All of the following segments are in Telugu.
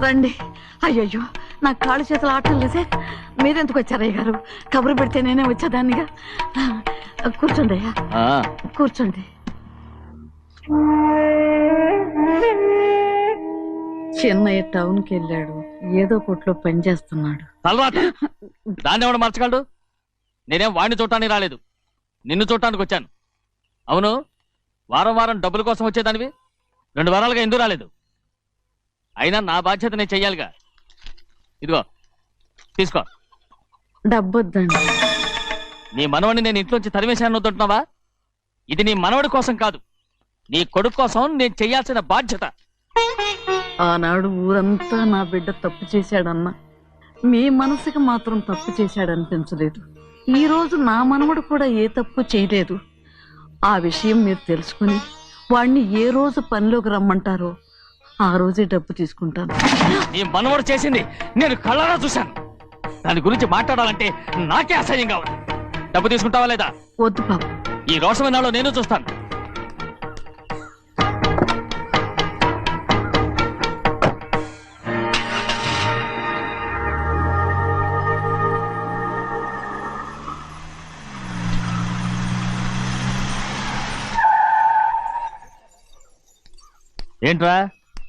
రండి. అయ్యయ్యో నా కాళ్ళు చేతులు ఆటలు లేసే. మీరెందుకు వచ్చారు అయ్య గారు? కబురు పెడితే నేనే వచ్చేదాన్నిగా. కూర్చోండి అయ్యా, కూర్చోండి. చిన్నయ్య టౌన్కి వెళ్ళాడు, ఏదో కొట్లో పని చేస్తున్నాడు. దాన్ని ఎవడు మార్చగలడు? నేనేం వాడిని చూడటానికి రాలేదు, నిన్ను చూడటానికి వచ్చాను. అవును, వారం వారం డబ్బుల కోసం వచ్చేదానివి 2 వారాలుగా ఎందుకు రాలేదు? అయినా నా బాధ్యత నేను చెయ్యాలిగా. ఇదిగో తీసుకో. డబ్బొద్దండి. నీ మనవడిని నేను ఇంట్లోంచి తరిమేశాను వద్దంటున్నావా? ఇది నీ మనవడి కోసం కాదు, నీ కొడుకు కోసం నేను చెయ్యాల్సిన బాధ్యత. ఆనాడు ఊరంతా నా బిడ్డ తప్పు చేశాడన్నా, మీ మనసుకి మాత్రం తప్పు చేశాడనిపించలేదు. ఈ రోజు నా మనవడు కూడా ఏ తప్పు చేయలేదు. ఆ విషయం మీరు తెలుసుకుని వాడిని ఏ రోజు పనిలోకి రమ్మంటారో ఆ రోజే డబ్బు తీసుకుంటాను. నీ మనవడు చేసింది నేను కళ్ళారా చూశాను. దాని గురించి మాట్లాడాలంటే నాకే అసహ్యంగా ఉంది. డబ్బు తీసుకుంటావా లేదా? వద్దు బాబు. ఈ రోషమనాలో నేను చూస్తాను. ఏంట్రా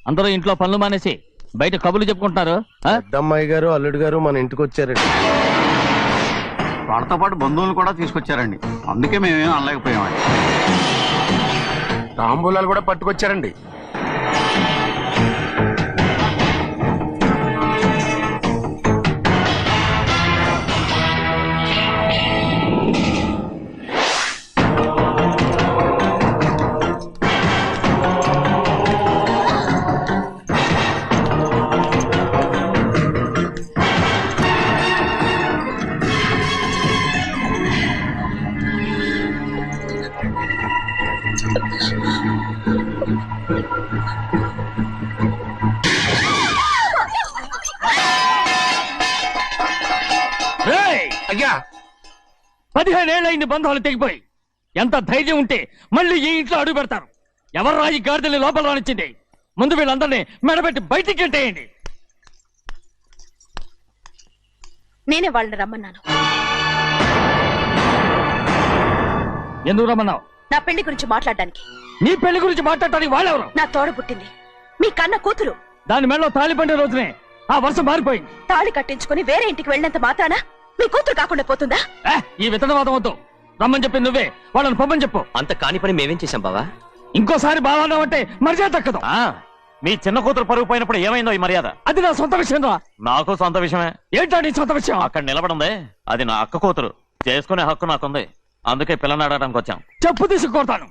అందరూ ఇంట్లో పనులు మానేసి బయట కబుర్లు చెప్పుకుంటున్నారు? పెద్దమ్మాయి గారు అల్లుడు గారు మన ఇంటికి వచ్చారండి. వాళ్ళతో పాటు బంధువులు కూడా తీసుకొచ్చారండి, అందుకే మేమేం అనలేకపోయామండి. తాంబూలాలు కూడా పట్టుకొచ్చారండి. అయ్యా 15 ఏళ్ళైంది బంధాలు తెగిపోయి. ఎంత ధైర్యం ఉంటే మళ్ళీ ఈ ఇంట్లో అడుగు పెడతారు? ఎవరు రాయి గాడిదల్ని లోపల రానిచ్చింది? ముందు వీళ్ళందరినీ మెడబెట్టి బయటికి గెట్టేయండి. నేనే వాళ్ళని రమ్మన్నాను. ఎందుకు రమ్మన్నావు? నా పెళ్లి గురించి మాట్లాడడానికి. నీ పెళ్లి గురించి మాట్లాడటానికి వాళ్ళెవరు? నా తోడ పుట్టింది, మీ కన్న కూతురు. దాని మెడలో తాళి పండే రోజునే ఆ వర్షం మారిపోయింది. తాళి కట్టించుకుని వేరే ఇంటికి వెళ్ళినంత మాత్రాన మీ కూతురు కాకుండా పోతుందా? ఈ విత్తనవాదం వద్దు. రమ్మని చెప్పి నువ్వే వాళ్ళని పంపని చెప్పు. అంత కాని పని మేమేం చేశాం బావా? ఇంకోసారి బాగా అంటే మర్యాద తక్కదు. మీ చిన్న కూతురు పరుగు పోయినప్పుడు ఏమైందో ఈ మర్యాద? అది నా సొంత విషయం రా. నాకు సొంత విషయమే. ఏంటా నీ సొంత విషయం? అక్కడ నిలబడిందే అది నా అక్క కూతురు, చేసుకునే హక్కు నాకుంది. అందుకే పిల్లని అడగడానికి వచ్చాం. చెప్పు తీసుకొడతాను.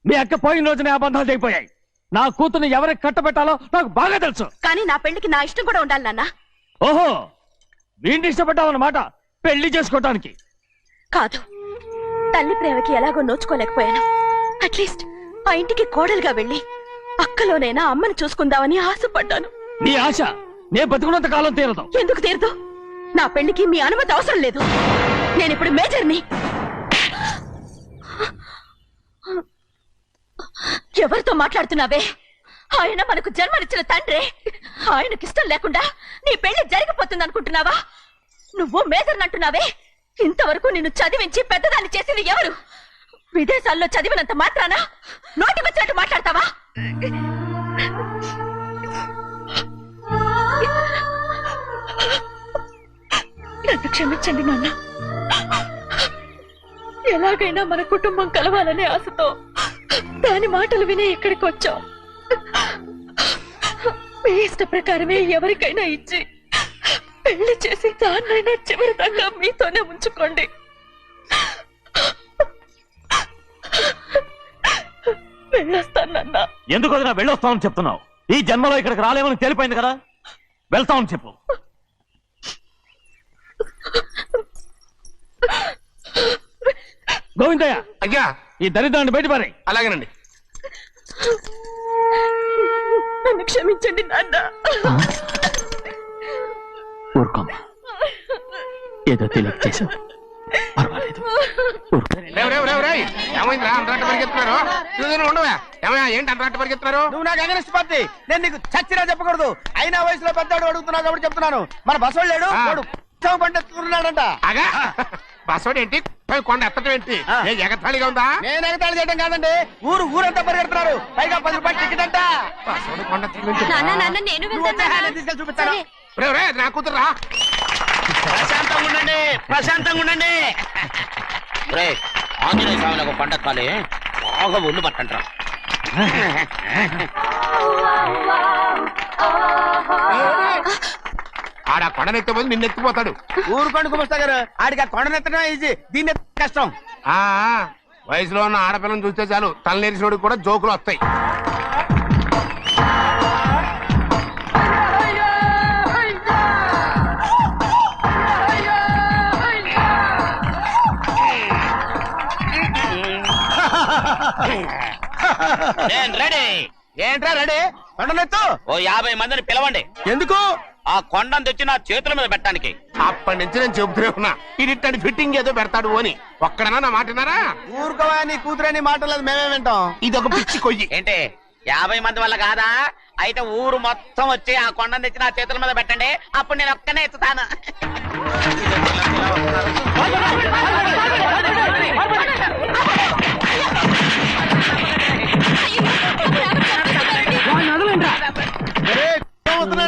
మీ అక్క పోయిన రోజునే ఆ బంధాలు తెగిపోయాయి. నా కూతుర్ని ఎవరికి కట్టబెట్టాలో నాకు బాగా తెలుసు. కానీ నా పెళ్లికి నా ఇష్టం కూడా ఉండాలి నాన్న. ఓహో, వీడిని ఇష్టపడ్డావన్నమాట పెళ్లి చేసుకోవటానికి? కాదు, తల్లి ప్రేమకి ఎలాగో నోచుకోలేకపోయాను. అట్లీస్ట్ ఆ ఇంటికి కోడలుగా వెళ్ళి అక్కలోనైనా అమ్మని చూసుకుందామని ఆశపడ్డాను. నీ ఆశ నే బతుకున్నంత కాలం తీరదు. ఎందుకు తీరదు? నా పెళ్లికి మీ అనుమతి అవసరం లేదు. నేనిప్పుడు మేజర్ని. ఎవరితో మాట్లాడుతున్నావే? ఆయన మనకు జన్మనిచ్చిన తండ్రి. ఆయనకిష్టం లేకుండా నీ పెళ్లి జరిగిపోతుంది అనుకుంటున్నావా? నువ్వు మేజర్ అంటున్నావే, ఇంతవరకు నిన్ను చదివించి పెద్దదాన్ని చేసింది ఎవరు? విదేశాల్లో చదివినంత మాత్రాన నోటికొచ్చినట్టు మాట్లాడతావా? నన్ను క్షమించండి నాన్న. ఎలాగైనా మన కుటుంబం కలవాలనే ఆశతో దాని మాటలు విని ఇక్కడికి వచ్చాం. మీ ఇష్ట ప్రకారమే ఎవరికైనా ఇచ్చి పెళ్లి చేసి దాన్నైనా చివరి దాకా మీతోనే ఉంచుకోండి. వెళ్ళొస్తానన్నా. ఎందుకు వదినా వెళ్ళొస్తామని చెప్తున్నావు? ఈ జన్మలో ఇక్కడికి రాలేమని తేలిపోయింది కదా, వెళ్తామని చెప్పు. గోవిందయ్య, అయ్యా ఈ దరిద్రాన్ని బయటపడే. అలాగేనండి. నన్ను క్షమించండి నాన్న. ఊరుకోమ్మా, ఏదో తెలియక చేసావు, పర్వాలేదు. ఏమైందిరా అంతరాట పరిగెత్తున్నారు? ఉండవా ఏమయ్యా, ఏంటి అంతరాట పరిగెత్తున్నారు? నువ్వు నాకు అగనిస్ట్ పార్టీ, నేను నీకు చచ్చినా చెప్పకూడదు. అయినా వయసులో పెద్దవాడు అడుగుతున్నావు కాబట్టి చెప్తున్నాను. మన బసవాడు లేడు, వాడు పండిస్తున్నాడంట. అగా బస్సోడు ఏంటి, కొండ ఎత్తడం ఏంటి? ఎగతాళిగా ఉందా? నేను ఎగతాళి చేయడం కాదండి, ఊరంతా పరిగెడుతున్నారు. పైగా 10 రూపాయలు టికెట్ అంట. బస్సోడు కొండ ఎత్తడం ఏంటి? నువ్వు వచ్చే హ్యాండ్ తీసుకెళ్ళి చూపిస్తాను. నా కూతురా ప్రశాంతంగా ఉండండి, ప్రశాంతంగా ఉండండి. ఆంజనేయ స్వామికి పంట కాలే బాగా ఒళ్ళు పట్టంటారా. ఆడ కొండనెత్తే పోయి నిన్నెత్తిపోతాడు. ఊరుకోండి కుమస్తా గారు, ఆడికి ఆ కొండనెత్తడం ఈజీ, దీన్ని కష్టం. ఆ వయసులో ఉన్న ఆడపిల్లని చూస్తే చాలు తలనేరిసినోడికి కూడా జోకులు వస్తాయి. నేను రెడీ. ఏంట్రా రెడీ? కొండనెత్తు. ఓ 50 మందిని పిలవండి. ఎందుకు? ఆ కొండను తెచ్చి నా చేతుల మీద పెట్టడానికి. అప్పటి నుంచి నేను చెబుతూనే ఉన్నా, ఇడిట్టని ఫిట్టింగ్ ఏదో పెడతాడు అని. ఒక్కడనా నా మాట విన్నారా? ఊరుకోవా, నీ కూతురని మాటలేదు, మేమే వింటాం. ఇది ఒక పిచ్చి కొయ్యి. ఏంటి 50 మంది వల్ల కాదా? అయితే ఊరు మొత్తం వచ్చి ఆ కొండను తెచ్చి నా చేతుల మీద పెట్టండి, అప్పుడు నేను ఒక్కనే ఎత్తుతాను.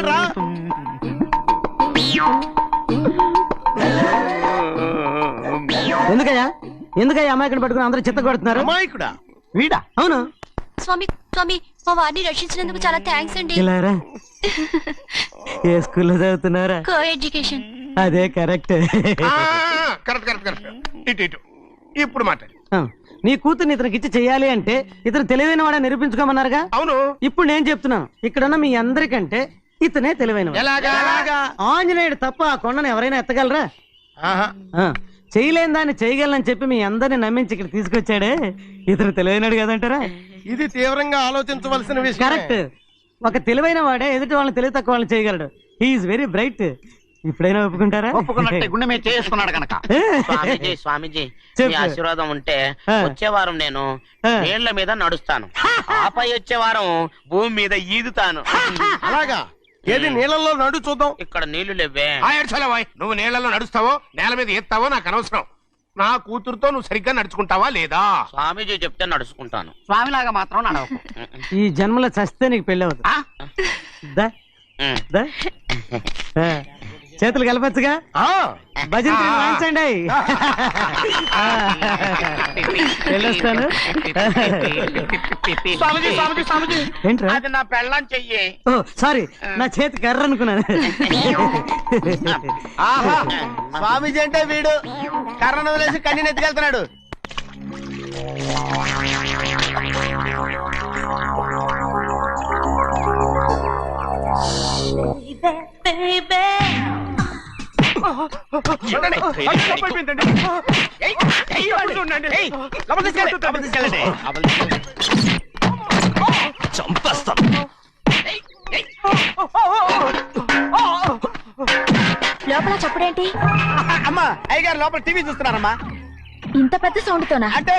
రా. ఎందుకయ్యా అమాయకుని పట్టుకుని అందరూ చిత్త కొడుతున్నారు? అమాయకుడా? వీడా? అవును. స్వామి స్వామి, మా వారిని రక్షించినందుకు చాలా థ్యాంక్స్ అండి. ఇలారా, ఏ స్కూల్లో చదువుతున్నారా? Co education. అదే కరెక్ట్. Correct correct correct. ఇటు ఇటు ఇప్పుడు మాట్లాడు. నీ కూతుర్ని ఇతనికి ఇచ్చి చెయ్యాలి అంటే ఇతను తెలివైన వాడని నిరూపించుకోమన్నారుగా. అవును. ఇప్పుడు నేను చెప్తున్నాను, ఇక్కడున్న మీ అందరికంటే ఇతనే తెలివైన వాడు. ఎలాగా? ఆంజనేయుడు తప్ప ఆ కొండను ఎవరైనా ఎత్తగలరా? చేయలేని దాన్ని చేయగలనని చెప్పి మీ అందరిని నమ్మించి ఇక్కడ తీసుకొచ్చాడే, ఇతను తెలివైనడు కదంటారా? ఇది తీవ్రంగా ఆలోచించవలసిన విషయం. కరెక్ట్. ఒక తెలివైన వాడే ఎదుటి వాళ్ళని తెలివి తక్కువ వాళ్ళని చేయగలడు. He's very bright. ఇప్పుడైనా ఒప్పుకుంటారా? ఒప్పుకున్నట్టే, గుండె మీద చేసుకున్నాడు కనుక. స్వామీజీ స్వామీజీ, చెప్పు. మీ ఆశీర్వాదం ఉంటే వచ్చే వారం నేను ఆ. నీళ్ల మీద నడుస్తాను, ఆపై వచ్చే వారం భూమి మీద ఈదుతాను. అలాగా? ఏది నీళ్ళల్లో నడు చూద్దాం. ఇక్కడ నీళ్లు లేవే. నువ్వు నీళ్ళలో నడుస్తావో నేల మీద ఎత్తావో నాకు అనవసరం. నా కూతురుతో నువ్వు సరిగ్గా నడుచుకుంటావా లేదా? స్వామీజీ చెప్తే నడుచుకుంటాను. స్వామిలాగా మాత్రం నడవకు. ఈ జన్మలో చస్తే నీకు పెళ్ళి అవుతుంది. దా, దా. చేతులు కలపచ్చుగా, భజన వాయించండి. వెళ్ళొస్తాను. స్వామీజీ స్వామీజీ స్వామీజీ, ఏంట్రా? అది నా పెళ్ళం చెయ్యి. ఓ సారీ, నా చేతి కర్ర అనుకున్నాను. ఆహా, స్వామీజీ అంటే వీడు కర్రను వదిలేసి కన్నీని ఎత్తుకెళ్తున్నాడు. చంపేస్తాను. లోపల చప్పుడేంటి? అమ్మా, అయ్యగారు లోపల టీవీ చూస్తున్నారమ్మా. ఇంత పెద్ద సౌండ్ తోనా? అంటే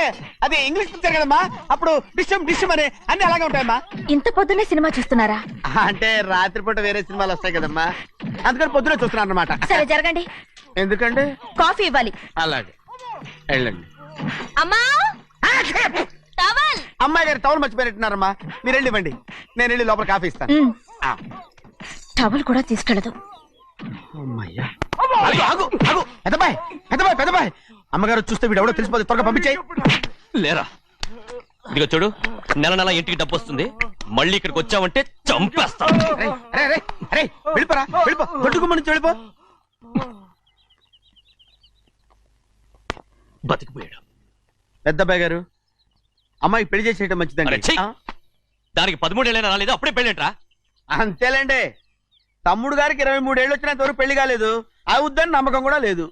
అది ఇంగ్లీష్ పిక్చర్ కదమ్మా, అప్పుడు డిషం డిషం అని అన్ని అలాగే ఉంటాయమ్మా. ఇంత పొద్దున్నే సినిమా చూస్తున్నారా? అంటే రాత్రిపూట వేరే సినిమాలు వస్తాయి కదమ్మా, అందుకని పొద్దునే చూస్తున్నాను అనమాట. సరే జరగండి. ఎందుకండి? కాఫీ ఇవ్వాలి. అలాగే వెళ్ళండి. అమ్మా, టవల్. అమ్మాయి గారు టౌన్ మర్చిపోయినట్టున్నారమ్మా, మీరు వెళ్ళి ఇవ్వండి, నేను వెళ్ళి లోపల కాఫీ ఇస్తాను. టవల్ కూడా తీసుకెళ్ళదు. పెద్దబాయ్ పెద్దబాయ్ పెద్దబాయ్, అమ్మగారు చూస్తే వీడు ఎవడో తెలిసిపోతే త్వరగా పంపించాయి. లేరా, ఇదిగో చూడు, నెల నెల ఇంటికి డబ్బు వస్తుంది, మళ్ళీ ఇక్కడికి వచ్చావంటే చంపేస్తాను. వెళ్ళిపోరా, వెళ్ళిపో, దొడ్డుకుమ్మ నుంచి వెళ్ళిపో. బతికిపోయాడు. పెద్దబాయ్ గారు, అమ్మాయికి పెళ్లి చేసేయటం మంచిదండి. అరే, ఛీ! దానికి 13 ఏళ్ళైనా రాలేదు, అప్పుడే పెళ్ళేంట్రా? అంతేలేండి, తమ్ముడు గారికి 23 ఏళ్ళు వచ్చినంత వరకు పెళ్లి కాలేదు, అవుద్దని నమ్మకం కూడా లేదు.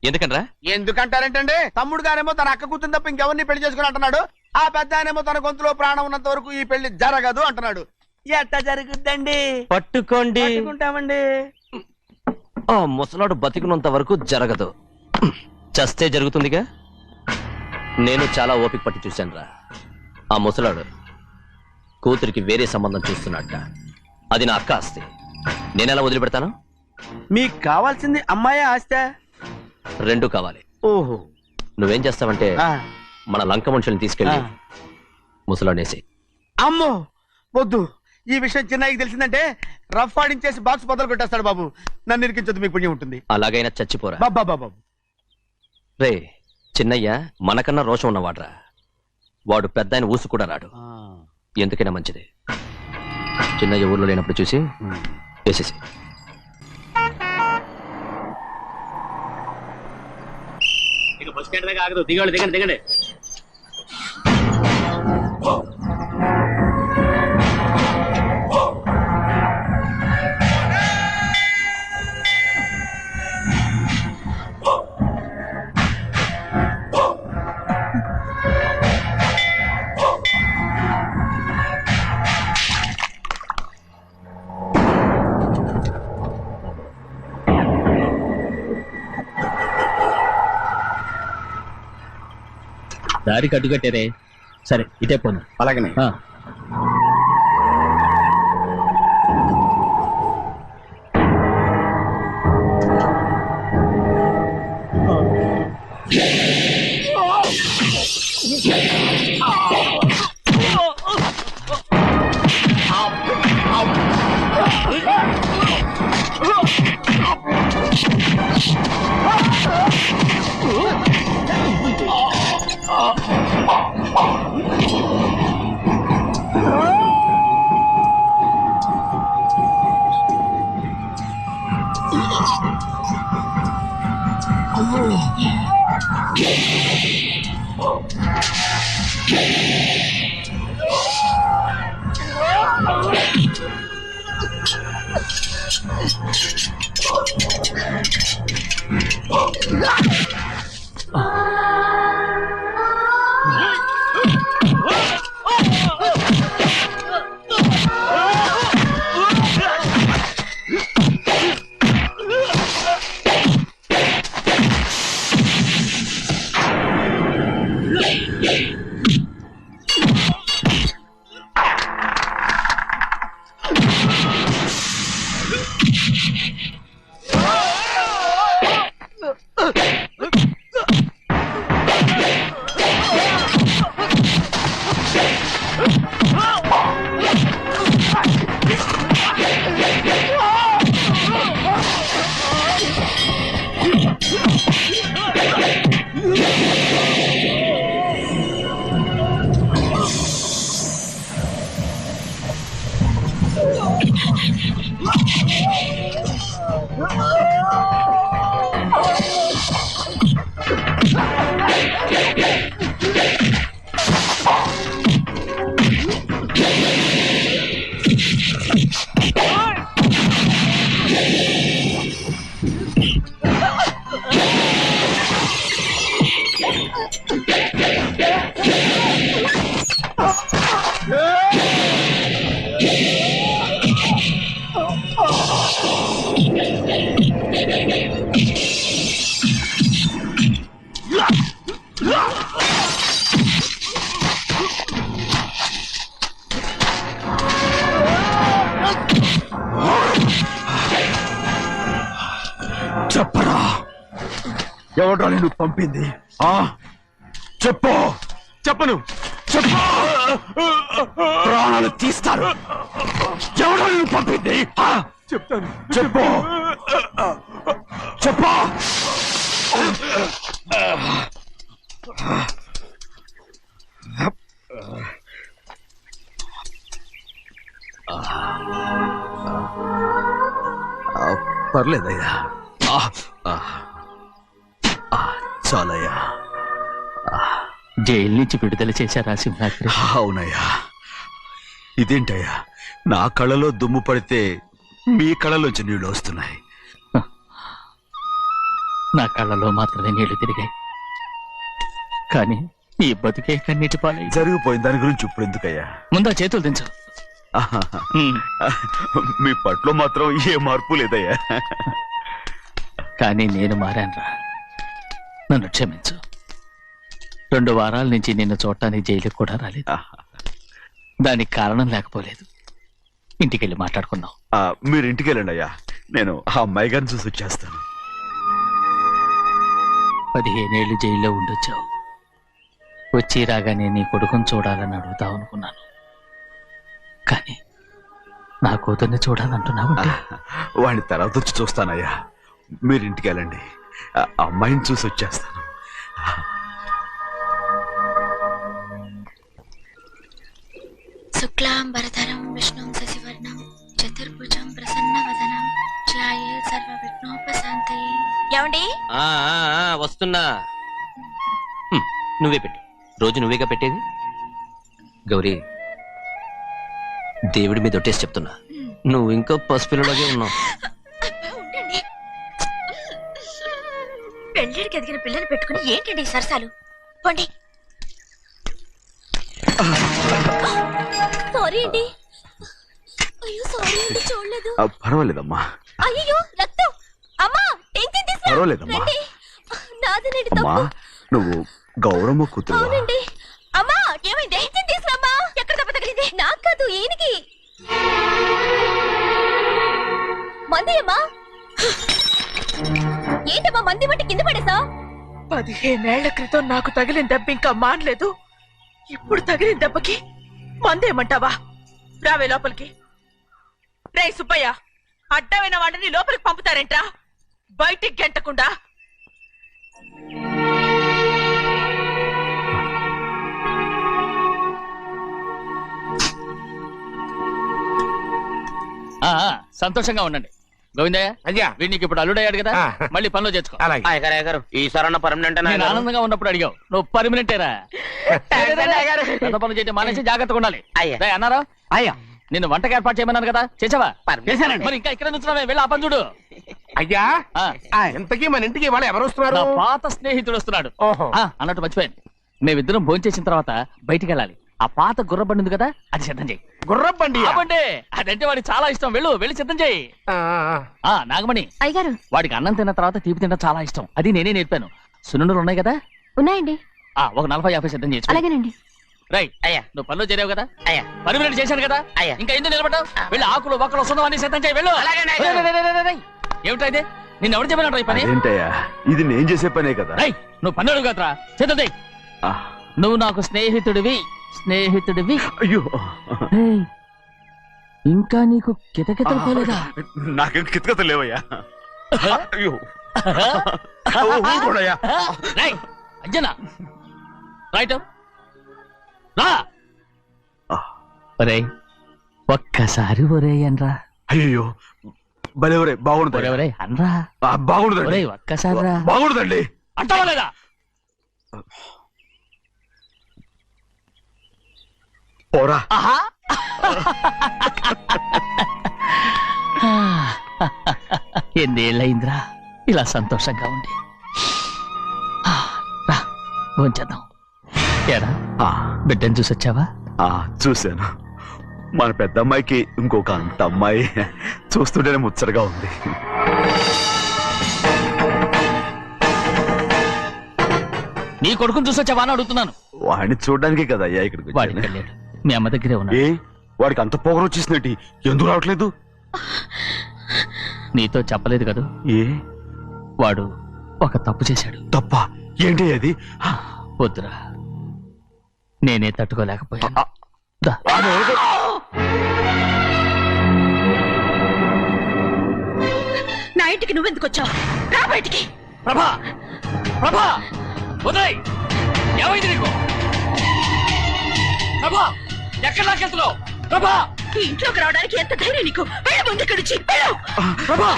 ఎందుకనరా? ఎందుకంటారేంటండి, తమ్ముడు గారేమో తన అక్క కూతురు తప్ప ఇంకెవరిని పెళ్లి చేసుకుని అంటున్నాడు, ఆ పెద్ద ఆయనేమో తన గొంతులో ప్రాణం ఉన్నంత వరకు ఈ పెళ్లి జరగదు అంటున్నాడు. ఎట్టా జరుగుద్దండి? చస్తే జరుగుతుందిగా. నేను చాలా ఓపిక పట్టి చూశానురా. ఆ ముసలాడు కూతురికి వేరే సంబంధం చూస్తున్నట్ట. అది నా అక్క ఆస్తి. నేనెలా వదిలిపెడతాను? మీకు కావాల్సింది అమ్మాయి ఆస్తా? రెండు కావాలి. ఓహో. నువ్వేం చేస్తావంటే మన లంక మనుషుల్ని తీసుకెళ్ళి ముసలాడేసి. అమ్మో వద్దు, ఈ విషయం చిన్నయ్యకి తెలిసిందంటే రఫ్ ఆడించేసి బాక్స్ బదులు కొట్టేస్తాడు బాబు. నన్ను ఇరికించొద్దు, మీకు పుణ్యం ఉంటుంది. అలాగైనా చచ్చిపోరా. బాబా బాబు రే, చిన్నయ్య మనకన్నా రోషం ఉన్నవాడ్రా. వాడు పెద్ద ఆయన ఊసు కూడా రాడు. ఎందుకైనా మంచిది చిన్నయ్య ఊర్లో లేనప్పుడు చూసి వేసేసి. బస్ స్టాండ్ దగ్గర ఆగదు, దిగండి దిగండి దిగండి. దారికి అడ్డుకట్టారే. సరే ఇటే పోను. అలాగనే. చెప్పరా, ఎవడా నిన్ను పంపింది? చెప్పు. చెప్పను. చెప్పు. ప్రాణాలు తీస్తారు. ఎవడా నిన్ను పంపింది? చెప్తాను. చెప్పు. చెప్పు. పర్లేదయ్యా, చాలయ్యా. జైలు నుంచి విడుదల చేశారా సింహాద్రి? అవునయ్యా. ఇదేంటయ్యా, నా కళ్ళలో దుమ్ము పడితే మీ కళ్ళలోంచి నీళ్లు వస్తున్నాయి. నా కళ్ళలో మాత్రమే నీళ్లు తిరిగాయి, కానీ ఈ బతుకే కన్నీటి పాలై జరిగిపోయింది. దాని గురించి ఇప్పుడు ఎందుకయ్యా? ముందా చేతులు దించు. మీ పట్లో మాత్రం ఏ మార్పు లేదయ్యా. కానీ నేను మారానురా. నన్ను క్షమించు. 2 వారాల నుంచి నిన్ను చూడటానికి జైలుకి కూడా రాలేదు. దానికి కారణం లేకపోలేదు. ఇంటికెళ్ళి మాట్లాడుకుందాం. మీరు ఇంటికి వెళ్ళండి అయ్యా, నేను ఆ అమ్మాయి గారిని చూసి వచ్చేస్తాను. 15 ఏళ్ళు జైల్లో ఉండొచ్చావు. వచ్చి రాగానే నీ కొడుకుని చూడాలని అడుగుతావు అనుకున్నాను. కానీ నా కూతుర్ని చూడాలంటున్నావంటే వాడిని తర్వాత వచ్చి చూస్తానయ్యా. మీరు ఇంటికి వెళ్ళండి, ఆ అమ్మాయిని చూసి వచ్చేస్తాను. శుక్లాంబరధరం విష్ణుం శశివర్ణం చతుర్భుజం ప్రసన్నవదనం ధ్యాయే సర్వవిఘ్నోపశాంతయే. ఏమండి? వస్తున్నా. నువ్వే పెట్టు. రోజు నువ్వేగా పెట్టేది. గౌరీ, దేవుడి మీద ఒట్టేసి చెప్తున్నా, నువ్వు ఇంకా పసిపిల్లలాగే ఉన్నావు. ఉండండి. పెళ్ళిడికి ఎదిగిన పిల్లని పెట్టుకుని ఏంటండి ఈ సరసాలు? పోండి. సారీ అండి. అయ్యో సారీ అండి, చూడలేదు. పర్వాలేదమ్మా. అయ్యో రక్తం. అమ్మా టెన్షన్ తీసుకురా. పర్వాలేదమ్మా. నాదనండి అమ్మా, తప్పు. నువ్వు గౌరమ్మ కూతురు. అవునండి. అమ్మా ఏమైంది? టెన్షన్ తీసుకురామ్మా. ఎక్కడ దెబ్బ తగిలింది? నాకు కాదు, ఈయనకి. మంది అమ్మా. ఏంటమ్మా మంది బట్టి కింద పడేసా? 15 ఏళ్ల క్రితం నాకు తగిలిన దెబ్బ ఇంకా మానలేదు. ఇప్పుడు తగిలిన దెబ్బకి మందేమంటావా? రావే లోపలికి. రే సుబ్బయ్య, అడ్డమైన వాడిని లోపలికి పంపుతారేంట్రా? బయటికి గెంటకుండా. సంతోషంగా ఉండండి. గోవిందయ్య, అయ్యా వీడికి ఇప్పుడు అల్లుడయ్యాడు కదా, ఆ. మళ్ళీ పనిలో చేర్చుకో. అలాగే. గారు ఈసారన్న పర్మనెంట్ నేను ఆనందంగా ఉన్నప్పుడు అడిగావు, నువ్వు పర్మనెంటేరా. పెద్ద పనులు చేయడం మానేసి జాగ్రత్తగా ఉండాలి. అయ్యా. రేయ్, అన్నారా? అయ్యా నిన్ను వంటకి ఏర్పాటు చేయమన్నాను కదా, చేసావా? చేశానండి. మరి ఇంకా ఇక్కడ నుంచున్నావే, వెళ్ళి ఆ పని చూడు. అయ్యా ఆ, ఇంతకీ మన ఇంటికి వాళ్ళు ఎవరు వస్తున్నారు? నా పాత స్నేహితుడు వస్తున్నాడు. ఓహో. అన్నట్టు మర్చిపోయాను, మేమిద్దరం భోంచేసిన తర్వాత బయటికి వెళ్ళాలి. ఆ పాత గుర్రబండి ఉంది కదా, అది సిద్ధం చేయి. గుర్రబండి. అవండి, అదంటే వాడికి చాలా ఇష్టం. వెళ్ళి సిద్ధం చేయి. నాగమణి, అయ్యగారు వాడికి అన్నం తిన్న తర్వాత తీపి తినడం చాలా ఇష్టం. అది నేనే నేర్పాను. సున్నుండలు ఉన్నాయి కదా, ఉన్నాయండి. ఒక 40-50 సిద్ధం చేసి. అలాగేనండి. రైట్. అయ్యా. నువ్వు పనిలో చేరావు కదా, అయ్యా. పర్మినెంట్ చేశాను కదా, అయ్యా. ఇంకా ఎందుకు నిలబడ్డావు? వెళ్ళి ఆకులు ఒక్కలు వస్తుందో అన్ని సిద్ధం చేయి. వెళ్ళు. అలాగేనండి. ఏమిటా ఇది? నిన్ను ఎవరు చెప్పినట్టు ఈ పని? అదేంటయ్యా, ఇది నేను చేసే పనే కదా. రై, నువ్వు పని అడుగు కదరా, సిద్ధం చేయి. ఆ, నువ్వు నాకు స్నేహితుడివి. అయ్యో, ఏయ్, ఇంకా నీకు కితకితలు పోలేదా? నాకేం కితకత లేవయ్యా. అయ్యో, ఊరుకోడయ్యా. రేయ్, అంజనా, రైట్ రా. ఒరేయ్, ఒక్కసారి ఒరేయ్ అనరా. అయ్యో, భలే ఒరే, బాగుండదు. ఒరేయ్ అనరా. బాగుండదండి. ఒరేయ్, ఒక్కసారి రా. బాగుండదండి. అంటావా లేదా? పోరా. ఎన్నేళ్ళయిందిరా ఇలా సంతోషంగా ఉండి. రా, భోంచేద్దాం. ఏరా, ఆ, బిడ్డను చూసొచ్చావా? చూశాను. మన పెద్ద అమ్మాయికి ఇంకొక అంత అమ్మాయి. చూస్తుంటేనే ముచ్చటగా ఉంది. నీ కొడుకుని చూసొచ్చావా అని అడుగుతున్నాను. వాడిని చూడడానికే కదా అయ్యా ఇక్కడికి వాడికి వచ్చాను. వెళ్ళాడు, మీ అమ్మ దగ్గరే ఉన్నాడు. ఏ, వాడికి అంత పొగరు వచ్చేసినట్టు ఎందుకు రావట్లేదు? నీతో చెప్పలేదు కదా, ఏ వాడు ఒక తప్పు చేశాడు. తప్ప ఏంటి అది? వద్దురా, నేనే తట్టుకోలేకపోయాను. దా. నా ఇంటికి నువ్వెందుకు వచ్చావు? రా బయటికి. ప్రభా, ప్రభా, ఉదయ్, ఏమైంది నీకు? ప్రభా, ఎక్కడ లాకెళ్తున్నావు? ప్రభా, ఈ ఇంట్లోకి రావడానికి ఎంత ధైర్యం నీకు? వెళ్ళు ముందు ఇక్కడి నుంచి, వెళ్ళు. ప్రభా,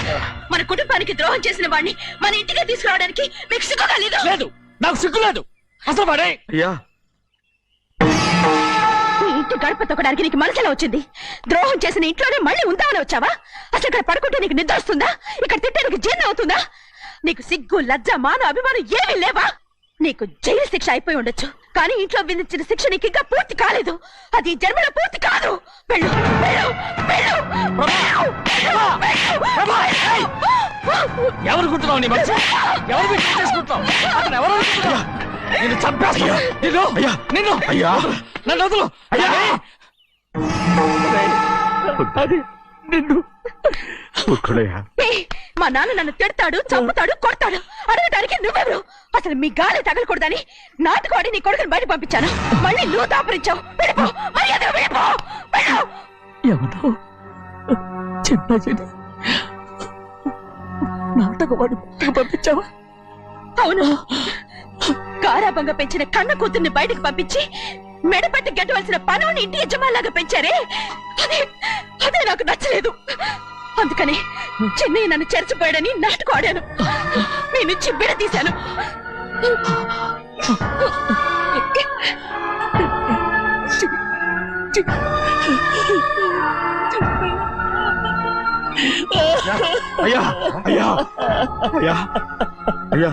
మన కుటుంబానికి ద్రోహం చేసిన వాడిని మన ఇంటికి తీసుకురావడానికి మీకు సిగ్గుగా లేదు? లేదు, నాకు సిగ్గు లేదు అసలు. వాడే అయ్యా, ఈ ఇంటి గడప తొక్కడానికి నీకు మనసులో వచ్చింది. ద్రోహం చేసిన ఇంట్లోనే మళ్ళీ ఉందామని వచ్చావా? అసలు ఇక్కడ పడుకుంటే నీకు నిద్ర వస్తుందా? ఇక్కడ తింటే నీకు జీర్ణం అవుతుందా? నీకు సిగ్గు, లజ్జ, మాన, అభిమానం ఏమీ లేవా? నీకు జైలు శిక్ష అయిపోయి ఉండొచ్చు, కానీ ఇంట్లో విధించిన శిక్ష నీకు ఇంకా పూర్తి కాలేదు. అది జన్మలో పూర్తి కాదు. వెళ్ళు, వెళ్ళు, వెళ్ళు, వెళ్ళు, వెళ్ళు, వెళ్ళు. ఎవరుకుంటున్నావు నీ మంచి ఎవరు పెళ్లి చేసుకుంటున్నావు అతను ఎవరు అనుకుంటున్నావు? నిన్ను చంపేస్తా నిన్ను నిన్ను నన్ను వదులు అది నిన్ను ఊరుకోడయ్యా. మా నాన్న నన్ను తిడతాడు చంపుతాడు కొడతాడు అడగటానికి నువ్వెవరు? అసలు మీ గాలి తగలకూడదని నాటుకోడి నీ కొడుకుని బయట పంపించాను. మళ్ళీ నువ్వు దాపరించావు. వెళ్ళిపో, మర్యాదగా వెళ్ళిపో, వెళ్ళు. ఎవరో చిన్న నాటకవాడు పంపించావా? అవును, గారాబంగా పెంచిన కన్న కూతుర్ని బయటకు పంపించి మెడపట్టి గెట్టవలసిన పనుని ఇంటి యజమానిలాగా పెంచారే, అదే నాకు నచ్చలేదు. అందుకని చెన్నయ్య నన్ను చెరచిపోయాడని నాటకం ఆడాను. మీ నుంచి బిడ తీశాను. అయ్యా అయ్యా అయ్యా అయ్యా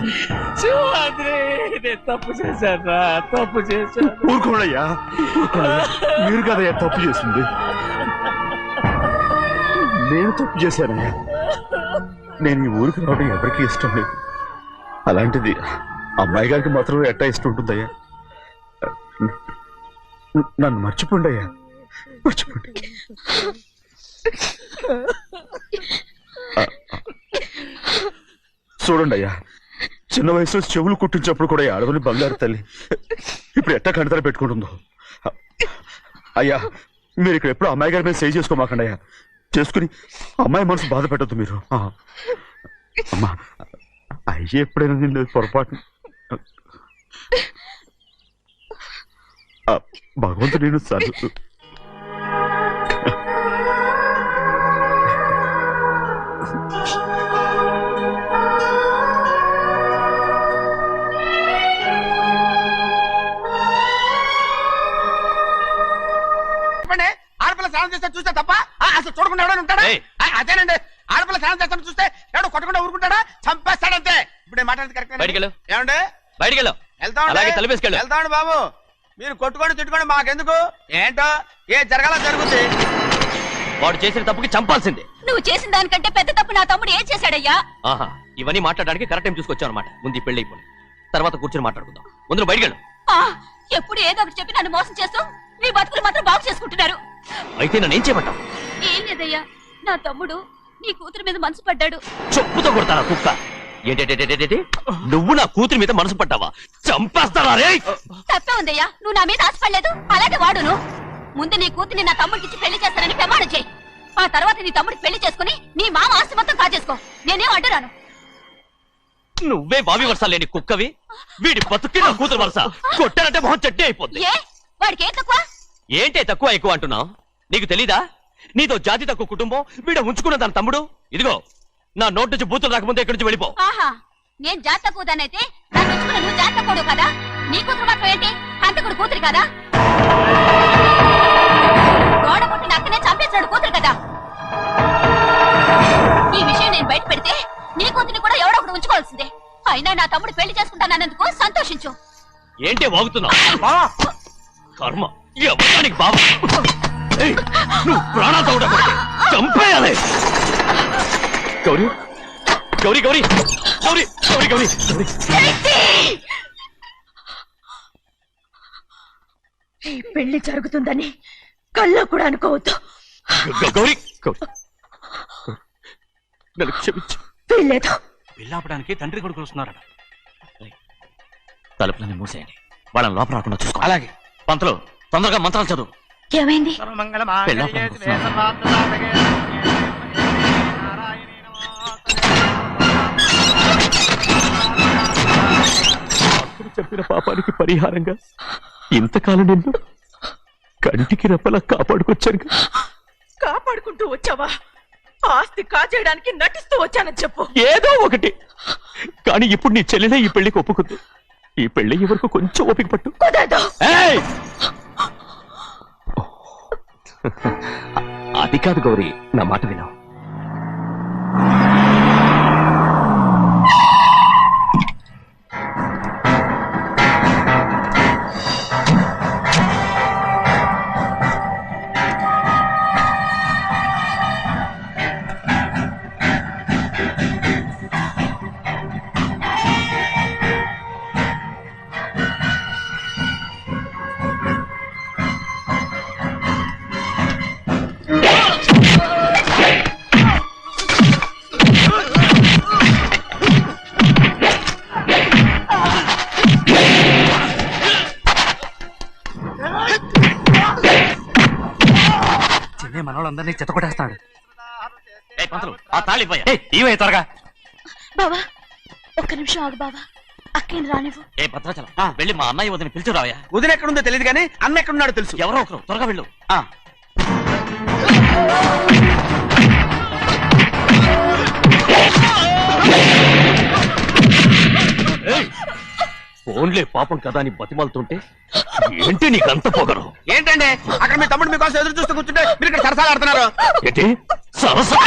నేను తప్పు చేశాను తప్పు చేశాను. ఊరుకోడయ్యా, మీరు కదయ్యా తప్పు చేసింది. నేను తప్పు చేశానయ్యా. నేను ఈ ఊరికి రావడం ఎవరికి ఇష్టం లేదు. అలాంటిది అమ్మాయి గారికి మాత్రం ఎట్టా ఇష్టం ఉంటుందయ్యా. నన్ను మర్చిపోండి అయ్యా, మర్చిపోండి. చూడండి అయ్యా, చిన్న వయసులో చెవులు కుట్టించినప్పుడు కూడా ఆడవని బంగారు తల్లి ఇప్పుడు ఎట్టా కంటతర పెట్టుకుంటుందో. అయ్యా, మీరు ఇక్కడ ఎప్పుడు అమ్మాయి గారి మీద సేవ్ చేసుకోమాకండి అయ్యా. చేసుకుని అమ్మాయి మనసు బాధ పెట్టద్దు మీరు. అమ్మా, అయ్యే ఎప్పుడైనా నిన్ను పొరపాటు భగవంతుడు నేను సర్దు. ఆడపిల్ల స్నానం చేస్తే చూస్తే తప్ప అసలు చూడకుండా ఎవడైనా ఉంటాడా? అదేనండి, ఆడపిల్ల స్నానం చేస్తాను చూస్తే ఎవడో కొట్టకుండా ఊరుకుంటాడా? చంపేస్తాడంతే. ఇప్పుడు మాట్లాడేది కరెక్ట్. ఏమండి బయటికి వెళ్తామండి బాబు. మీరు కొట్టుకొని తిట్టుకోండి, మాకెందుకు? ఏంటో ఏ జరగాల జరుగుతుంది. వాడు చేసిన తప్పుకి చంపాల్సిందే. నువ్వు చేసిన దానికంటే పెద్ద తప్పు నా తమ్ముడు ఏం చేశాడయ్యా? ఆహా, ఇవన్నీ మాట్లాడడానికి కరెక్ట్ టైం చూసుకొచ్చావు అనమాట. ముందు పెళ్లి అయిపోయి తర్వాత కూర్చొని మాట్లాడుకుందాం. ముందు బయటికి వెళ్ళు. ఎప్పుడు ఏదో ఒకటి చెప్పి నన్ను మోసం చేస్తూ మీ బతుకులు మాత్రం బాగు చేసుకుంటున్నారు. అయితే నన్ను ఏం చేయమంటావు? ఏం లేదయ్యా, నా తమ్ముడు నీ కూతురు మీద మనసు పడ్డాడు. చెప్పుతో కొడతారా కుక్క? ఏంటంటే నువ్వు నా కూతురి మీద మనసు పడ్డావా? చంపేస్తారా రే? తప్పే ఉందయ్యా, నువ్వు నా మీద ఆశపడలేదు. అలాగే వాడును. ముందు నీ కూతుర్ని నా తమ్ముడికి పెళ్లి చేస్తానని ప్రమాణం చేయి. ఆ తర్వాత నీ తమ్ముడికి పెళ్లి చేసుకుని నీ మామ ఆస్తి మొత్తం కాజేసుకో. నేనేం అడ్డురాను. నువ్వే బావి వరస లేని కుక్కవి. వీడి బతుక్కి నా కూతురు వరస. కొట్టానంటే మొహం చెడ్డే అయిపోద్ది. వాడికి ఏం తక్కువ? ఏంటే తక్కువ ఎక్కువ అంటున్నావు? నీకు తెలీదా? నీతో జాతి తక్కువ కుటుంబం వీడ ఉంచుకున్న దాని తమ్ముడు. ఇదిగో నా నోటి నుంచి బూతులు రాకముందే ఇక్కడి నుంచి వెళ్ళిపో. ఆహా, నేను జాతి తక్కువదానైతే నన్ను ఉంచుకున్న నువ్వు జాతి తక్కువ కదా? నీ కూతురు మాత్రం ఏంటి? హంతకుడు కూతురు కదా? గోడ పుట్టిన అక్కనే చంపేశాడు కూతురు కదా? ఈ విషయం నేను బయట పెడితే నీ కూతురిని కూడా ఎవడో ఒకడు ఉంచుకోవాల్సిందే. అయినా నా తమ్ముడు పెళ్లి చేసుకుంటానన్నందుకు సంతోషించు. ఏంటి వాగుతున్నావు? కర్మ ఎవరికి బాబు. నువ్వు ప్రాణాలతో ఉండకూడదు, చంపేయాలి. గౌరీ గౌరీ గౌరీ గౌరీ గౌరీ గౌరీ ఈ పెళ్లి జరుగుతుందని కల్లో కూడా అనుకోవద్దు. గౌరీ నన్ను క్షమించు. వీల్లేదు. పెళ్ళాపడానికి తండ్రి కొడుకులు వస్తున్నారట. తలుపులని మూసేయండి, వాళ్ళని లోపల రాకుండా చూసుకో. అలాగే. పంతులు తొందరగా మంత్రాలు చదువు. ఏమైంది? అప్పుడు చెప్పిన పాపానికి పరిహారంగా ఇంతకాలం నిన్ను కంటికి రెప్పలా కాపాడుకొచ్చాను. కాపాడుకుంటూ వచ్చావా? ఆస్తి కాజేయడానికి నటిస్తూ వచ్చానని చెప్పు. ఏదో ఒకటి. కానీ ఇప్పుడు నీ చెల్లెలే ఈ పెళ్లికి ఒప్పుకుంది. ఈ పెళ్లి వరకు కొంచెం ఓపిక పట్టు. అది కాదు గౌరీ, నా మాట విను. వాళ్ళందరినీ చెత్తకొట్టేస్తాడు. పంతులు ఆ తాళిపోయా ఇవే త్వరగా. బావా ఒక్క నిమిషం ఆగు బావా, అక్కేని రానివ్వు. ఏ భద్రాచలం వెళ్ళి మా అన్నయ్య వదిన పిలిచి రావయ్యా. వదిన ఎక్కడుందో తెలియదు కానీ అన్న ఎక్కడున్నాడో తెలుసు. ఎవరో ఒకరు త్వరగా వెళ్ళు. ఫోన్లే పాపం కదా అని బతిమాలుతుంటే ఏంటి నీకంత పొగరు? ఏంటండి అక్కడ మీ తమ్ముడు మీకోసం ఎదురు చూస్తూ కూర్చుంటే మీరు ఇక్కడ సరసాలు ఆడుతున్నారు. ఏంటి సరసా?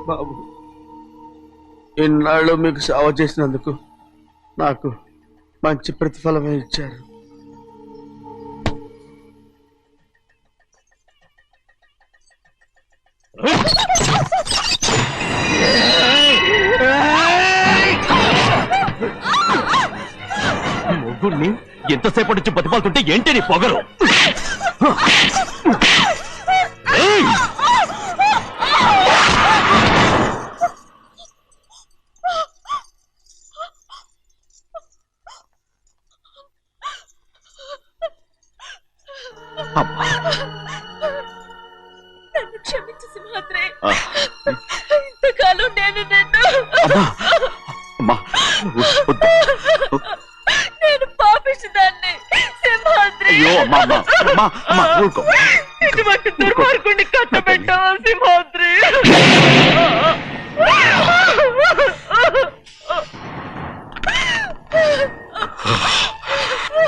బాబు, ఇన్నాళ్ళు మీకు సేవ చేసినందుకు నాకు మంచి ప్రతిఫలమే ఇచ్చారు. మొగ్గుడిని ఎంతసేపటి నుంచి బతిమాలుతుంటే ఏంటి నీ పొగరు? నన్ను క్షమించు సింహాద్రి. ఇంతకాలం నేను నిన్ను నేను పాపించదాన్ని సింహాద్రి. ఇటువంటి దుర్మార్గుడిని కట్టబెట్టావా సింహాద్రి?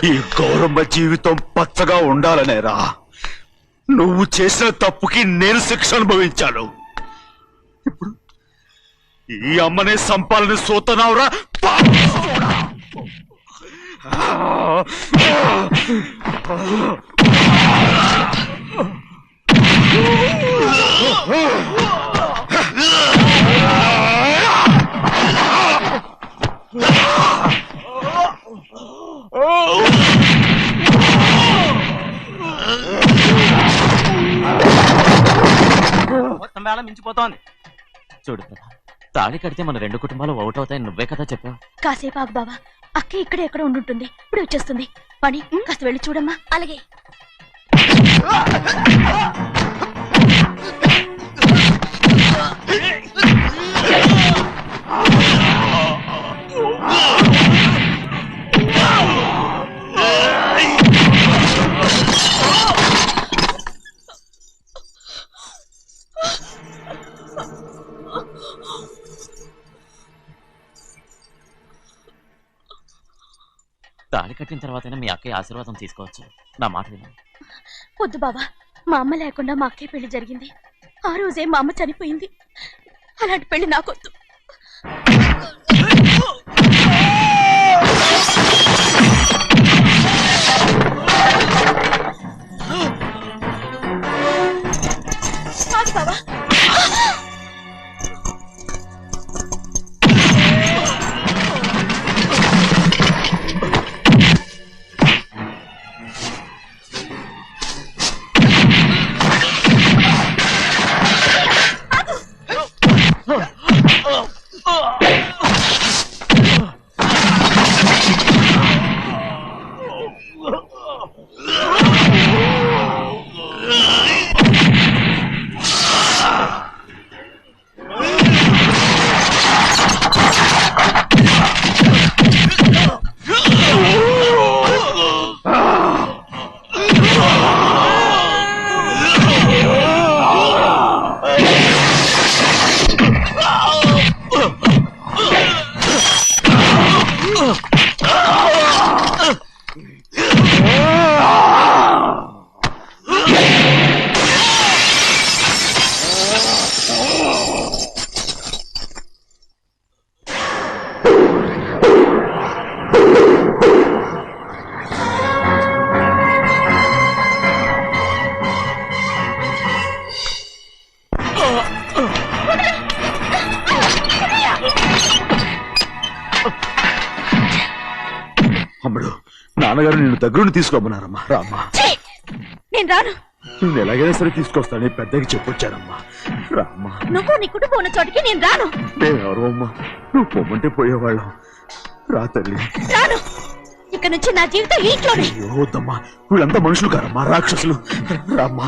ఈ గౌరమ్మ జీవితం పచ్చగా ఉండాలనేరా నువ్వు చేసిన తప్పుకి నేను శిక్ష అనుభవించాను. ఇప్పుడు ఈ అమ్మనే సంపాలని సోతనావురా. మొత్తం వేళ మించిపోతోంది. చూడు తాళి కడితే మన రెండు కుటుంబాలు అవుట్ అవుతాయని నువ్వే కదా చెప్పావు. కాసేపు ఆగు బావా, అక్క ఇక్కడే ఎక్కడ ఉండుంటుంది, ఇప్పుడు వచ్చేస్తుంది. పని కాస్త వెళ్ళి చూడమ్మా. అలాగే. తాళి కట్టిన తర్వాతైనా మీ అక్కయ్య ఆశీర్వాదం తీసుకోవచ్చు. నా మాట విను. వద్దు బావా, మా అమ్మ లేకుండా మా అక్కయ్య పెళ్లి జరిగింది. ఆ రోజే మా అమ్మ చనిపోయింది. అలాంటి పెళ్లి నాకొద్దు. బావా అమ్ముడు, నాన్నగారు నిన్ను దగ్గరుండి తీసుకోమన్నారమ్మా. రామ్మా. నేను రాను. నువ్వు ఎలాగైనా సరే తీసుకొస్తాను, పెద్దకి చెప్పొచ్చానమ్మా. రామ్మా. నువ్వు నీ కుటుంబం ఉన్న చోటికి నేను రాను. మేమెవరు అమ్మా, నువ్వు పొమ్మంటే పోయేవాళ్ళం. రా తల్లి. రాను. ఇక నుంచి నా జీవితం ఇంట్లోనే. అయ్యో వద్దమ్మా, వీళ్ళంతా మనుషులు కారమ్మా, రాక్షసులు. రామ్మా.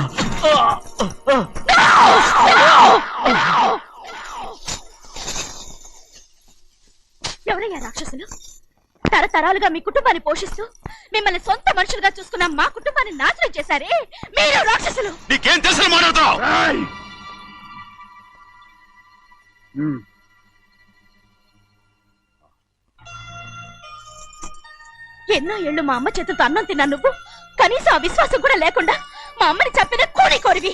ఎవరయ్యా రాక్షసులు? తరతరాలుగా మీ కుటుంబాన్ని పోషిస్తూ మిమ్మల్ని సొంత మనుషులుగా చూసుకున్న మా కుటుంబాన్ని నాశనం చేశారే మీరు రాక్షసులు. నీకేం తెలుసు మాట్లాడుతావు? ఎన్నో ఏళ్ళు మా అమ్మ చేతులతో అన్నం తిన్నా నువ్వు కనీసం ఆ విశ్వాసం కూడా లేకుండా మా అమ్మని చంపిన కూని కోరివి.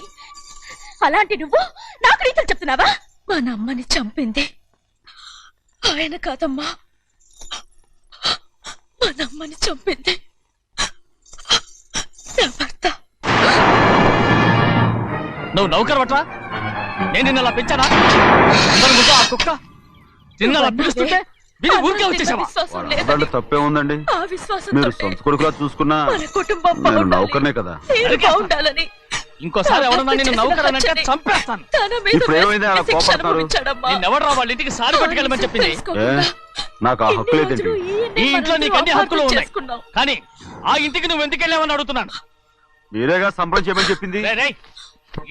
అలాంటి నువ్వు నాకు రీతులు చెప్తున్నావా? మా అమ్మని చంపింది ఆయన కాదమ్మా, మా అమ్మని చంపింది నా భర్త. నువ్వు నౌకర్ పట్రా? నేను నిన్న అలా పెంచానా? అందరి ముందు ఆ కుక్క నిన్న అలా పిలుస్తుంటే వీడి ఊరికే వచ్చేసావా? విశ్వాసం వాళ్ళు లేదని తప్పే ఉందండి. ఆ విశ్వాసం మీరు సొంత కొడుకులా చూసుకున్నా మన కుటుంబం నేను బాగుండాలి, నౌకర్నే కదా. నేను బాగుండాలని ఇంకోసారి ఎవరన్నా నిన్ను నౌకర్ అని అంటే చంపేస్తాను. తన మీద ఇప్పుడు ఏమైంది అలా శిక్ష కోపడతారు? అనుభవించాడమ్మా. నిన్నెవడరా వాళ్ళ ఇంటికి సారి పట్టుకెళ్ళమని చెప్పింది? నాకు ఆ హక్కు లేదండి. ఈ ఇంట్లో నీకు అన్ని హక్కులు ఉన్నాయి, కానీ ఆ ఇంటికి నువ్వు ఎందుకు వెళ్ళావని అడుగుతున్నాను. మీరేగా సంబరం చేయమని చెప్పింది. రేయ్, రేయ్,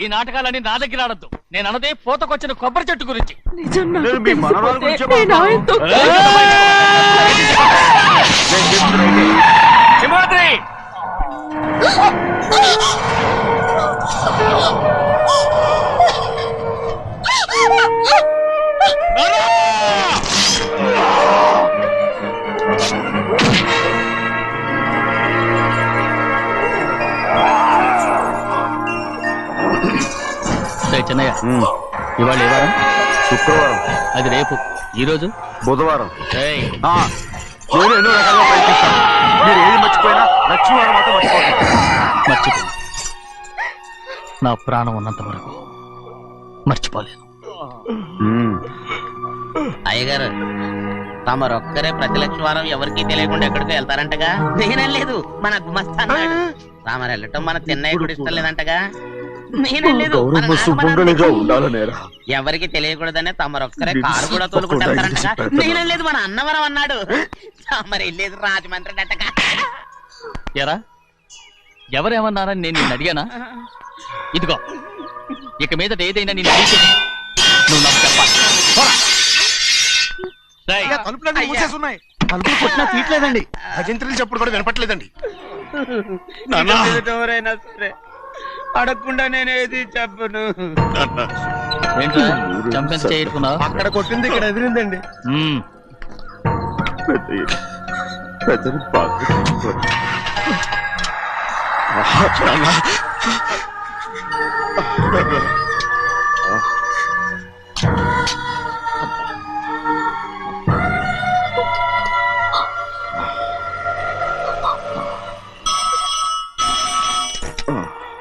ఈ నాటకాలన్నీ నా దగ్గర ఆడద్దు. నేను అన్నదే పోతకొచ్చిన కొబ్బరి చెట్టు గురించి. నిజం నాకు నేను మీ మనవరాలు తెలిసిపోతే గురించే నేను ఆయనతో సింహాద్రి! రేయ్ చిన్నయ్య, ఉమ్, ఇవాళ ఏ వారం? శుక్రవారం, అది రేపు. ఈ రోజు బుధవారం. రేయ్, నేను ఎన్నో రకాలుగా ప్రయత్నిస్తాను. మీరు ఏది మర్చిపోయినా లక్ష్మీవారం మాత్రం మర్చిపోతాను. మర్చిపో. నా ప్రాణం ఉన్నంత వరకు మర్చిపోలేను. అయ్యగారు తమరొక్కరే ప్రతి లక్షవారం ఎవరికి తెలియకుండా ఎక్కడికో వెళ్తారంటగా? నేనలేదు, మన గుమస్తా అన్నాడు. తామరు వెళ్ళటం మన తిన్నయ్య కూడా ఇష్టం లేదంటగా? నేనలేదు, మన గౌరమ్మ నాగమణి సుమంగళిగా ఉండాలనేరా. ఎవరికి తెలియకూడదనే తమరొక్కరే నేను కారు కూడా చెప్పకుండా తోలుకుంటారంటగా? ఇది చెప్పేద్దామా? నేనలేదు, మన అన్నవరం అన్నాడు. తమరు వెళ్ళేది రాజమండ్రి అంటగా? ఎరా, ఎవరేమన్నారని నేను నిన్ను అడిగానా? ఇదిగో, ఇక మీద ఏదైనా నేను అడిగితే నువ్వు నాకు చెప్పాలి. పోరా. రేయ్, తలుపులన్నీ మూసేసున్నాయి. తలుపులు కొట్టినా తీయట్లేదండి. భజంత్రులు చెప్పుడు కూడా వినపట్లేదండి. ఎవరైనా సరే అడగకుండా నేనేది చెప్పను. ఏంట్రా చంపెంత చేయించుకున్నావు? అక్కడ కొట్టింది ఇక్కడ ఎదిరిందండి. పెద్దలు బాగా చూసుకోండి.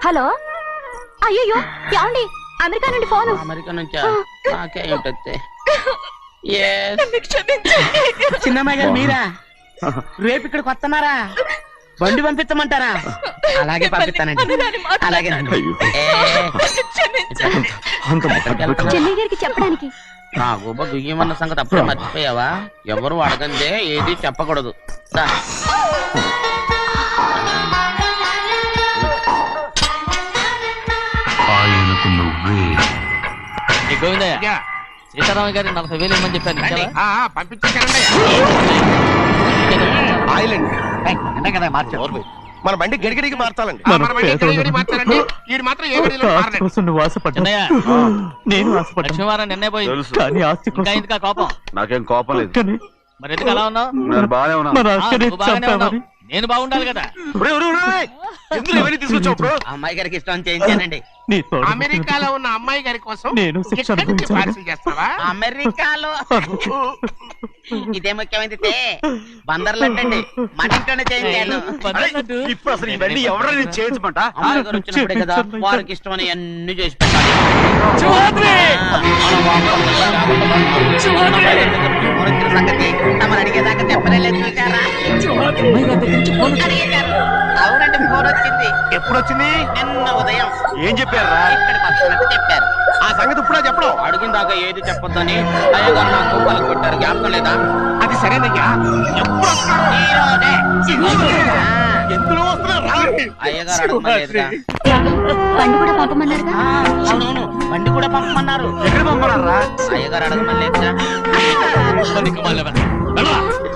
హలో, అయ్యో ఏమండి, అమెరికా నుండి ఫోను. అమెరికా నుంచా? నాకే ఉంటుంది. చిన్నమ్మాయి గారు మీరా? రేపు ఇక్కడికి వస్తున్నారా? బండి పంపిస్తామంటారా? అలాగే పంపిస్తానండి. అలాగే అయ్యో, అంత చెన్నై గారికి చెప్పడానికి. నా గుబ్బ దుయ్యమన్న సంగతి అప్పుడే మర్చిపోయావా? ఎవరు అడగందే ఏది చెప్పకూడదు. దా. ఏ గోవిందయ్య, సీతారామ గారి 40,000 ఇమ్మని చెప్పాను. ఇచ్చావా? పంపించేశారండి. ఆయిల్ అండి కదా మార్చారు. మన బండి గడిగడికి మార్చాలండి. మన బండి ఇక్కడ గడి మార్చారండి. వీడు మాత్రం ఏ గడిలో మారలేదు. చిన్నయ్య, నేను లక్ష్మీవారం నిన్నే పోయింది. తెలుసు. కానీ ఆస్తి ఇంకా ఎందుకా కోపం? నాకేం కోపం లేదు. మరి ఎందుకు అలా ఉన్నావు? నేను బాగానే ఉన్నా. నువ్వు బాగానే ఉన్నావు. నేను బాగుండాలి కదా. ఎందుకు ఇవన్నీ తీసుకొచ్చావు ఇప్పుడు? అమ్మాయి గారికి ఇష్టం చేయించానండి. అమెరికాలో ఉన్న అమ్మాయి గారి కోసం నేను శిక్ష ఇక్కడి నుంచి అనుభవించాలి. పార్సిల్ చేస్తావా? అమెరికాలో ఇదే ముఖ్యమైనది. బందర్లంటండి మన ఇంట్లోనే చేయించాను. అరే, ఇప్పుడు అసలు ఇవన్నీ ఎవరైనా చేయించమంట? అమ్మాయి గారు వచ్చినప్పుడే కదా వారికి ఇష్టమని అన్ని చేసి పెట్టాలి. సంగతి తమరు అడిగేదాకా చెప్పలేదు చూసారా? అడిగేశారు. అవునండి, ఫోన్ వచ్చింది. ఎప్పుడు వచ్చింది? నిన్న ఉదయం ఏం చెప్పారా? ఇక్కడికి వస్తున్నట్టు చెప్పారు. ఆ సంగతి ఇప్పుడే చెప్పడం. అడిగిన దాకా ఏది చెప్పొద్దని అయ్యగారు నాకు పలుకు కొట్టారు. జ్ఞాపకం లేదా? అది సరేనయ్యా ఎప్పుడు వస్తున్నాడు? ఎందులో వస్తున్నాడు రా? అయ్యగారు అడగమలేదుగా. బండి కూడా పంపమన్నారుగా. అవునవును, బండి కూడా పంపమన్నారు. ఎక్కడ పంపనారా? అయ్యగారు అడగమలేదుగా.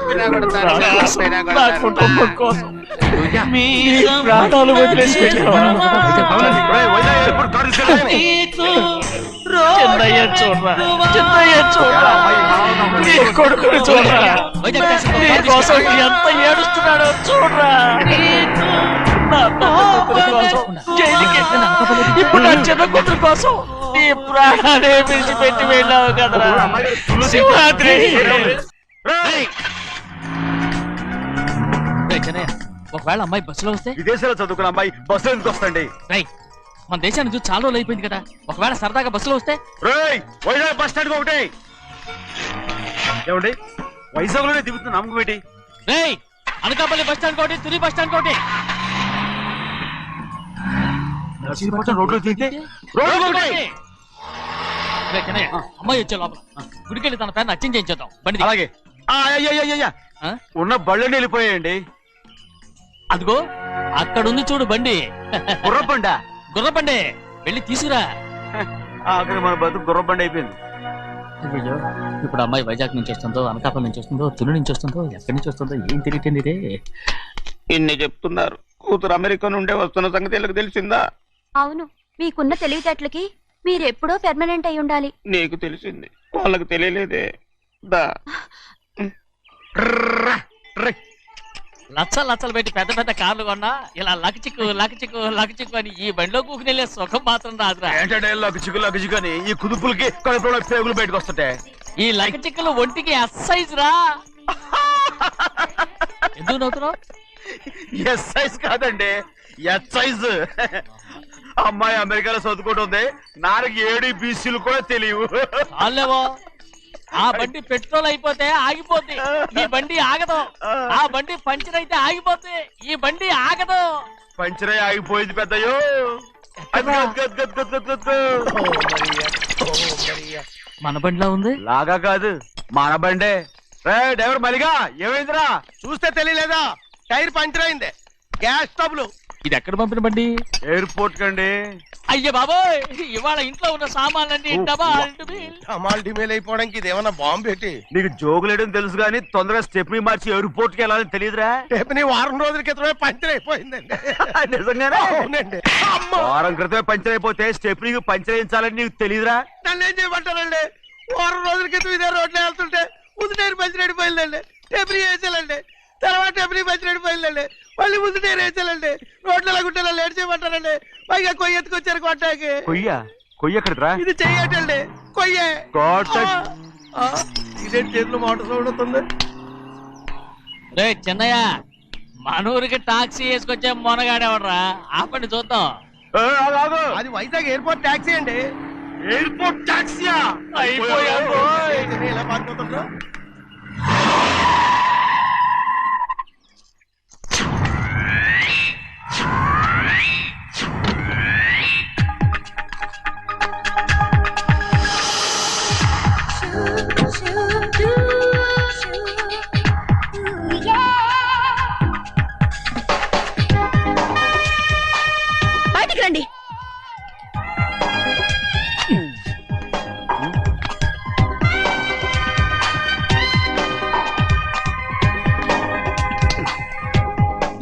పినా కొడతారు, పినా నా కొడతారు. కుటుంబం కోసం మీ ప్రాణాలు వదిలేసి వెళ్ళావా? అవునండి. వైజాగ్ ఎయిర్పోర్ట్ కారు తీసుకెళ్ళండి. చిన్నయ్య చూడరా, చిన్నయ్య చూడరా, నీ కొడుకుని చూడరా, నీ కోసం ఎంత ఏడుస్తున్నాడో చూడరా. నా పెద్ద కూతురు కోసం జైలుకి ఇప్పుడు నా చిన్న కూతురు కోసం నీ ప్రాణాలే విడిచిపెట్టి వెళ్ళావు కదరా శివరాత్రి. ఒకవేళ అమ్మాయి బస్సులో వస్తే విదేశాల్లో చదువుకున్న అమ్మాయి బస్సు ఎందుకు వస్తండి? రై మన దేశాన్ని చూసి చాలా రోజులు అయిపోయింది కదా, ఒకవేళ సరదాగా బస్సులో వస్తే. రేయ్ వైజాగ్ బస్ స్టాండ్ ఒకటి ఏమండి, వైజాగ్ లోనే దిగుతున్న నమ్మకం ఏంటి? రేయ్ అనకాపల్లి బస్ స్టాండ్ కోటి, తుని బస్ స్టాండ్ కోటి. నర్సీపట్నం రోడ్లో దిగితే రోడ్డు ఒకటి. రేయ్ చిన్నయ్య, అమ్మాయి వచ్చే లోపల గుడికెళ్ళి తన పేరుని అచ్చం చేయించేద్దాం బండి దిగు. అలాగే. అయ్యయ్యయ్యయ్య, ఆ? ఉన్న బళ్ళని వెళ్ళిపోయాయండి. అదిగో అక్కడుంది చూడు బండి, గుర్రబండ. గుర్రబండి, వెళ్ళి తీసుకురా. అక్కడ మన బతుకు గుర్రబండ అయిపోయింది. అయ్యో ఇప్పుడు అమ్మాయి వైజాగ్ నుంచి వస్తుందో, అనకాపల్లి నుంచి వస్తుందో, తుని నుంచి వస్తుందో, ఎక్కడి నుంచి వస్తుందో ఏం తెలియటండి ఇదే. ఇన్ని చెప్తున్నారు, కూతురు అమెరికా నుండే వస్తున్న సంగతి వీళ్ళకి తెలిసిందా? అవును, మీకున్న తెలివితేటలకి మీరెప్పుడో పెర్మనెంట్ అయి ఉండాలి. నీకు తెలిసింది, వాళ్ళకి తెలియలేదే. దా లచ్చలు పెట్టి పెద్ద పెద్ద కార్లు కొన్నా ఇలా లకచిక్కు లకచిక్కు లకచిక్కు అని ఈ బండిలో కూకుని వెళ్ళే సుఖం మాత్రం రాదురా. ఏంటంటే లగచిక్కు అని ఈ కుదుపులకి కడుపులో పేగులు బయటకు వస్తుంటాయి. ఈ లకచిక్కులు ఒంటికి ఎక్సైజ్ రా. ఎందుకు నవ్వుతున్నావు? ఎస్ సైజ్ కాదండి, ఎస్ సైజ్. అమ్మాయి అమెరికాలో చదువుకుంటుంది, నాకు 7 బీసీలు కూడా తెలియవు. చాలేవో, ఆ బండి పెట్రోల్ అయిపోతే ఆగిపోద్ది, ఈ బండి ఆగదు. ఆ బండి పంచర్ అయితే ఆగిపోద్ది, ఈ బండి ఆగదు. పంచరే ఆగిపోయింది పెద్దయ్యో. మన బండిలో ఉంది. లాగా కాదు, మన బండే. డ్రైవర్ మలిగా ఏమైందిరా? చూస్తే తెలియలేదా? టైర్ పంచర్ అయింది. Gas trouble. ఇది ఎక్కడ పంపిన బండి? ఎయిర్పోర్ట్ కండి. అయ్య బాబోయ్, ఇవాళ ఇంట్లో ఉన్న సామాన్లన్నీ డబాల్ డిమేల్ అయిపోవడానికి ఇది ఏమన్నా బాంబు పెట్టి? నీకు జోగులేయడం తెలుసు కానీ తొందరగా స్టెప్ని మార్చి ఎయిర్పోర్ట్ కి వెళ్ళాలని తెలియదురా? రేపు వారం రోజుల క్రితమే పంచర్ అయిపోయిందండి. నిజంగానే? అవునండి. వారం క్రితమే పంచర్ అయిపోతే స్టెప్ని పంచర్ వేయించాలని నీకు తెలియదురా? నన్ను ఏం చేయమంటారండి? వారం రోజుల క్రితం ఇదే రోడ్లో వెళ్తుంటే ముందు టైర్ పంచర్ అయిపోయిందండి. టెబ్రీ వేసాలండి, తర్వాత టెబ్రీ పంచర్ అయిపోయిందండి, మళ్ళీ ముందు టైర్ వేసాలండి. రోడ్లలో గుట్టలో లేట్ చేయమంటారండి. పైగా కొయ్య ఎత్తుకొచ్చారు కొట్టాకి. కొయ్య ఎక్కడిరా? ఇది చెయ్యటండి, కొయ్యే. ఇదే చేతులు మోటార్ సౌండ్ అవుతుంది. రే చిన్నయ్య, మన ఊరికి టాక్సీ వేసుకొచ్చే మొనగాడేవడరా, ఆపండి చూద్దాం. అది వైజాగ్ ఎయిర్పోర్ట్ టాక్సీ అండి. ఎయిర్పోర్ట్ టాక్సీయా? ఇలా పారిపోతుండ్రా? బయటికి రండి.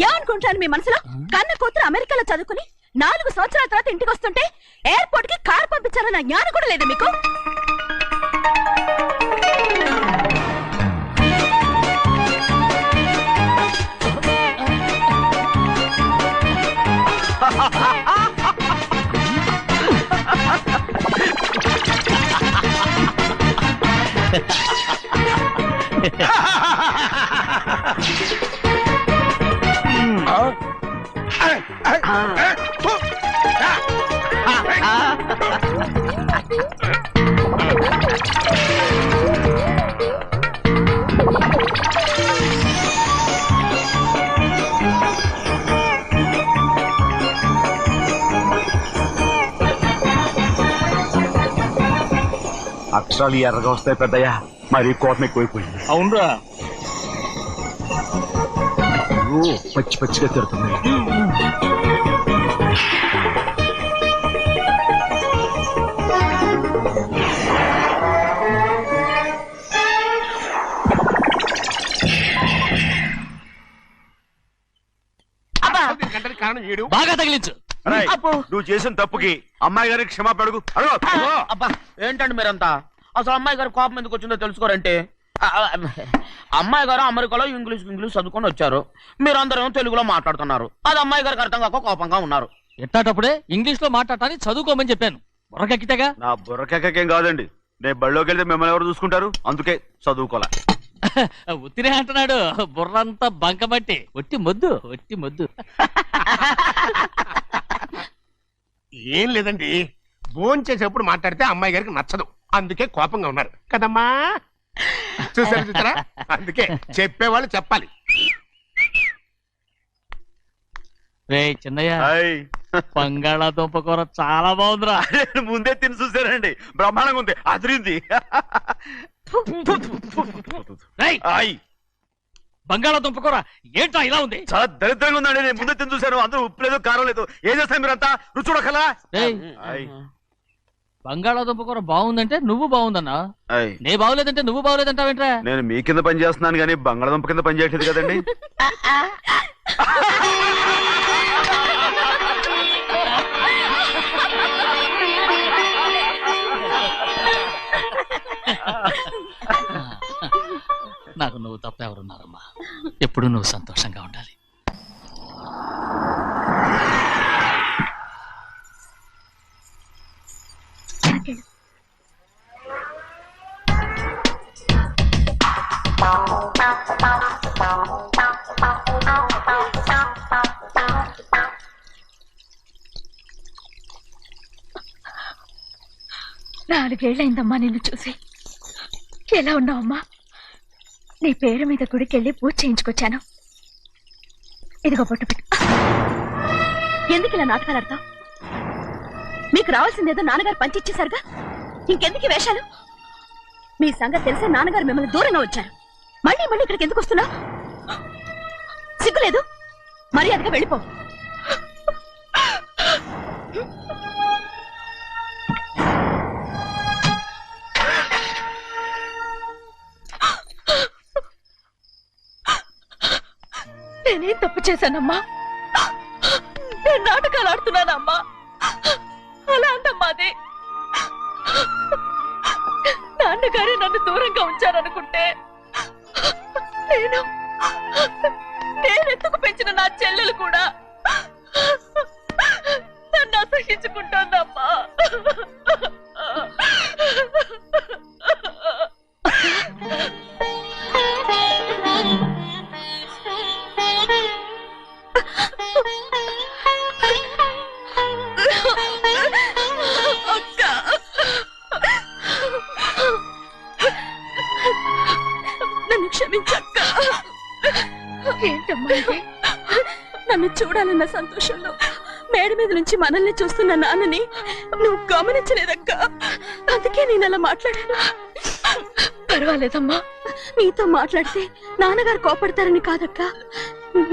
ఏమనుకుంటాను మీ మనసులో? కన్న కూతురు అమెరికాలో చదువుకుని 4 సంవత్సరాల తర్వాత ఇంటికి వస్తుంటే ఎయిర్పోర్ట్ కి కార్ పంపించాలన్న జ్ఞానం కూడా లేదా మీకు? అక్షరాలు ఎర్రగా వస్తాయి పెద్దయ్యా, మరి కోపం ఎక్కువైపోయింది. అవునరా, అయ్యో పచ్చి పచ్చిగా తిడుతున్నాయి. దీని గంటకి కారణం ఏడు. బాగా తగిలించు. అరేయ్, నువ్వు చేసిన తప్పుకి అమ్మాయి గారికి క్షమాపణ అడుగు. అబ్బా ఏంటండి మీరంతా అసలు అమ్మాయి గారు కోపం ఎందుకు వచ్చిందో తెలుసుకోరంటే అమ్మాయి గారు అమెరికాలో ఇంగ్లీష్ చదువుకొని వచ్చారు, మీరందరూ తెలుగులో మాట్లాడుతున్నారు. అది అమ్మాయి గారికి అర్థం కాక కోపంగా ఉన్నారు. ఎట్టాటప్పుడే ఇంగ్లీష్ లో మాట్లాడటానికి చదువుకోమని చెప్పాను. బుర్రకెక్కితేగా. నా బుర్రకెక్కకేం కాదండి, నేను బళ్ళోకి వెళ్తే మిమ్మల్ని ఎవరు చూసుకుంటారు, అందుకే చదువుకోలే. ఉత్తినే అంటున్నాడు. బుర్రంతా బంకబట్టి ఒట్టి మొద్దు ఒట్టి మొద్దు. ఏం లేదండి, భోజనం చేసేప్పుడు మాట్లాడితే అమ్మాయి గారికి నచ్చదు, అందుకే కోపంగా ఉన్నారు కదమ్మా. చూసారా, అందుకే చెప్పేవాళ్ళు చెప్పాలి. రే చిన్నయ్య, హాయ్. బంగాళాదుంప కూర చాలా బాగుందిరా. ముందే తిని చూసానండి, బ్రహ్మాండంగా ఉంది, అదిరింది. రేయ్, హాయ్. బంగాళాదుంప కూర ఏంట్రా ఇలా ఉంది? చాలా దరిద్రంగా ఉందండి, నేను ముందే తిని చూశాను, అందరూ ఉప్పు లేదు కారం లేదు. ఏం చేస్తారు మీరంతా, రుచి చూడకలా. రేయ్, హాయ్. బంగాళాదుంప కూర బాగుందంటే నువ్వు బాగుందన్నా, హాయ్. నే బాగులేదంటే నువ్వు బాగులేదంటావేంట్రా? నేను మీ కింద పని చేస్తున్నాను కానీ బంగాళదుంప కింద పని చేయట్లేదు కదండి. నాకు నువ్వు తప్ప ఎవరున్నారమ్మా? ఎప్పుడు నువ్వు సంతోషంగా ఉండాలి. నాలుగేళ్లైందమ్మా నిన్ను చూసి. ఎలా ఉన్నావమ్మా? నీ పేరు మీద గుడికెళ్ళి పూజ చేయించుకొచ్చాను. ఇదిగో బొట్టు పెట్టు. ఎందుకు ఇలా నాటకాలు ఆడతావు? మీకు రావాల్సిందేదో నాన్నగారు పంచిచ్చేశారుగా, ఇంకెందుకు ఈ వేషాలు? మీ సంగతి తెలిసే నాన్నగారు మిమ్మల్ని దూరంగా వచ్చారు. మళ్ళీ మళ్ళీ ఇక్కడికి ఎందుకు వస్తున్నావు? సిగ్గులేదు? మర్యాదగా వెళ్ళిపో. నేనేం తప్పు చేశానమ్మా? నేను నాటకాలు ఆడుతున్నానమ్మా. అలా అందమ్మా అది. నాన్నగారే నన్ను దూరంగా ఉంచారనుకుంటే నేనెందుకు పెంచిన నా చెల్లెలు కూడా నన్ను అసహించుకుంటోందమ్మా. నన్ను క్షమించక్క. ఏంటమ్మా ఇది? నన్ను చూడాలన్న సంతోషంలో మేడ మీద నుంచి మనల్ని చూస్తున్న నాన్నని నువ్వు గమనించలేదక్క. అందుకే నేను అలా మాట్లాడాను. పర్వాలేదమ్మా, నీతో మాట్లాడితే నాన్నగారు కోపడతారని కాదక్క.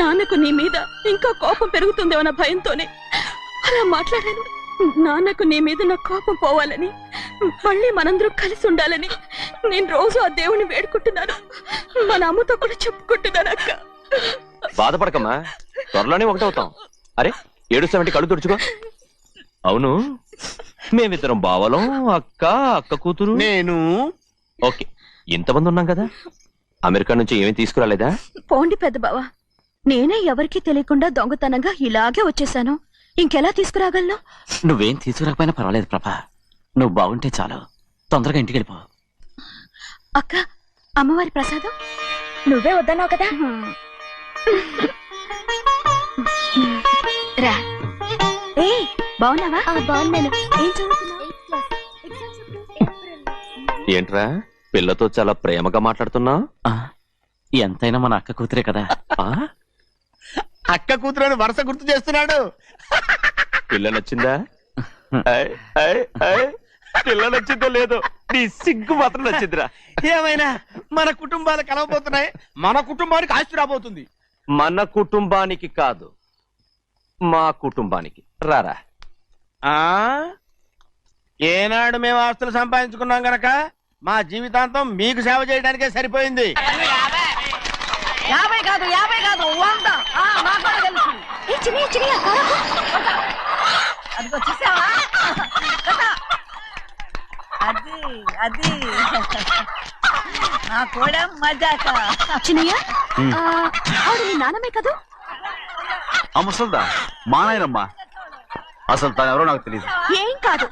నాన్నకు నీ మీద ఇంకా కోపం పెరుగుతుందేమన్న భయంతోనే అలా మాట్లాడాను. నాన్నకు నీ మీద నా కోపం పోవాలని, మళ్ళీ మనందరూ కలిసి ఉండాలని నేను రోజు ఆ దేవుని వేడుకుంటున్నాను. మన అమ్మతో కూడా చెప్పుకుంటున్నాను అక్క. బాధపడకమ్మా, త్వరలోనే ఒకటవుతాం. అరే ఏడుస్తామంటే కళ్ళు తుడుచుకో. అవును, మేమిద్దరం బావలం, అక్క కూతురు నేను. ఓకే, ఇంతమంది ఉన్నాం కదా, అమెరికా నుంచి ఏమీ తీసుకురాలేదా? పోండి పెద్ద బావ, నేనే ఎవరికీ తెలియకుండా దొంగతనంగా ఇలాగే వచ్చేసాను. ఇంకెలా తీసుకురాగలను? నువ్వేం తీసుకురాకపోయినా పర్వాలేదు ప్రభా, నువ్వు బాగుంటే చాలు. తొందరగా ఇంటికి వెళ్ళిపో. అక్క, అమ్మవారి ప్రసాదం నువ్వే వద్దన్నావు కదా. రా. ఏ బాగున్నావా? బాగున్నాను. ఏం చదువుతున్నావు? ఏంట్రా పిల్లతో చాలా ప్రేమగా మాట్లాడుతున్నావు? ఎంతైనా మన అక్క కూతురే కదా. అక్క కూతురు వరుస గుర్తు చేస్తున్నాడు. పిల్ల నచ్చిందా? పిల్ల నచ్చిందో లేదో, నీ సిగ్గు మాత్రం నచ్చిందిరా. ఏమైనా మన కుటుంబాలు కలవబోతున్నాయి, మన కుటుంబానికి ఆస్తి రాబోతుంది. మన కుటుంబానికి కాదు, మా కుటుంబానికి. రారా. ఏనాడు మేము ఆస్తులు సంపాదించుకున్నాం గనక మా జీవితాంతం మీకు సేవ చేయడానికే సరిపోయింది. 50 కాదు 100. నాకు కూడా తెలుసు. అదిగో చూసావా? అది నా కూడా మజాక. చిన్నయ్య ఆవిడ నీ నాన్నమే కదూ? ఆ ముసల్దా మా నాయనమ్మా. అసలు తను ఎవరో నాకు తెలియదు. ఏం కాదు,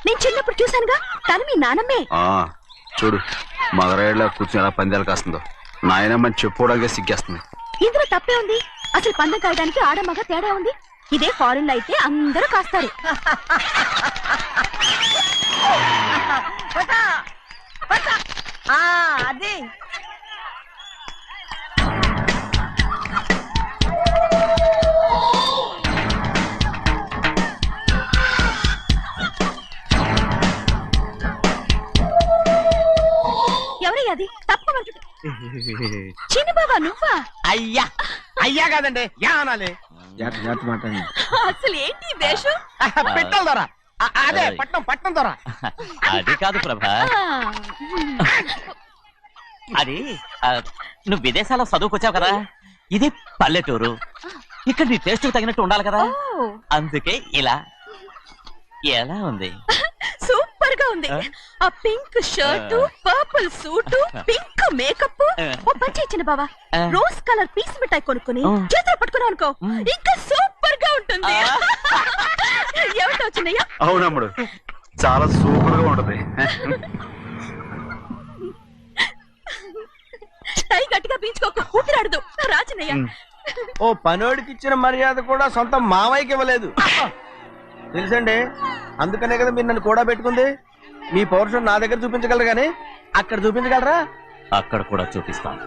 నేను చిన్నప్పుడు చూశానుగా, తను మీ నాన్నమే. చూడు మగరాయిలా కూర్చుని ఎలా పందాలు కాస్తుందో. నాయనమ్మని చెప్పుకోవడానికి సిగ్గేస్తుంది. ఇందులో తప్పే ఉంది? అసలు పందెం కాయడానికి ఆడమగ తేడా ఉంది. ఇదే ఫారెన్ లో అయితే అందరూ కాస్తారు. అది ఎవరయ్యా అది? తప్పమంటు చిన్న బాబా నువ్వా? అయ్యా కాదండి, యా అనాలి. అసలు ఏంటి వేషం? పెట్టాలి దొర. అదే పట్నం దొర. అది కాదు ప్రభా, అది నువ్వు విదేశాల్లో చదువుకొచ్చావు కదా, ఇది పల్లెటూరు. ఇక్కడ నీ టేస్ట్ తగినట్టు ఉండాలి కదా, అందుకే ఇలా. ఎలా ఉంది? సూపర్ గా ఉంది. ఆ pink shirt, purple suit, pink makeup. ఓ పని చిన్న బావా, రోజ్ కలర్ పీస్ మిఠాయి కొనుక్కుని చేతులు పట్టుకున్నావు అనుకో, ఇంకా సూపర్ గా ఉంటుంది. ఏమిటో చిన్నయ్య? అవునమ్ముడు, చాలా సూపర్ గా ఉంటది. టై గట్టిగా పీంచుకోకు, ఊపిరాడదు. రాజనయ్య, ఓ పనోడికి ఇచ్చిన మర్యాద కూడా సొంత మావయ్యకి ఇవ్వలేదు తెలుసండి. అందుకనే కదా మీరు నన్ను కూడా పెట్టుకుంది. మీ పౌరుషం నా దగ్గర చూపించగలరు గానీ అక్కడ చూపించగలరా? అక్కడ కూడా చూపిస్తాను.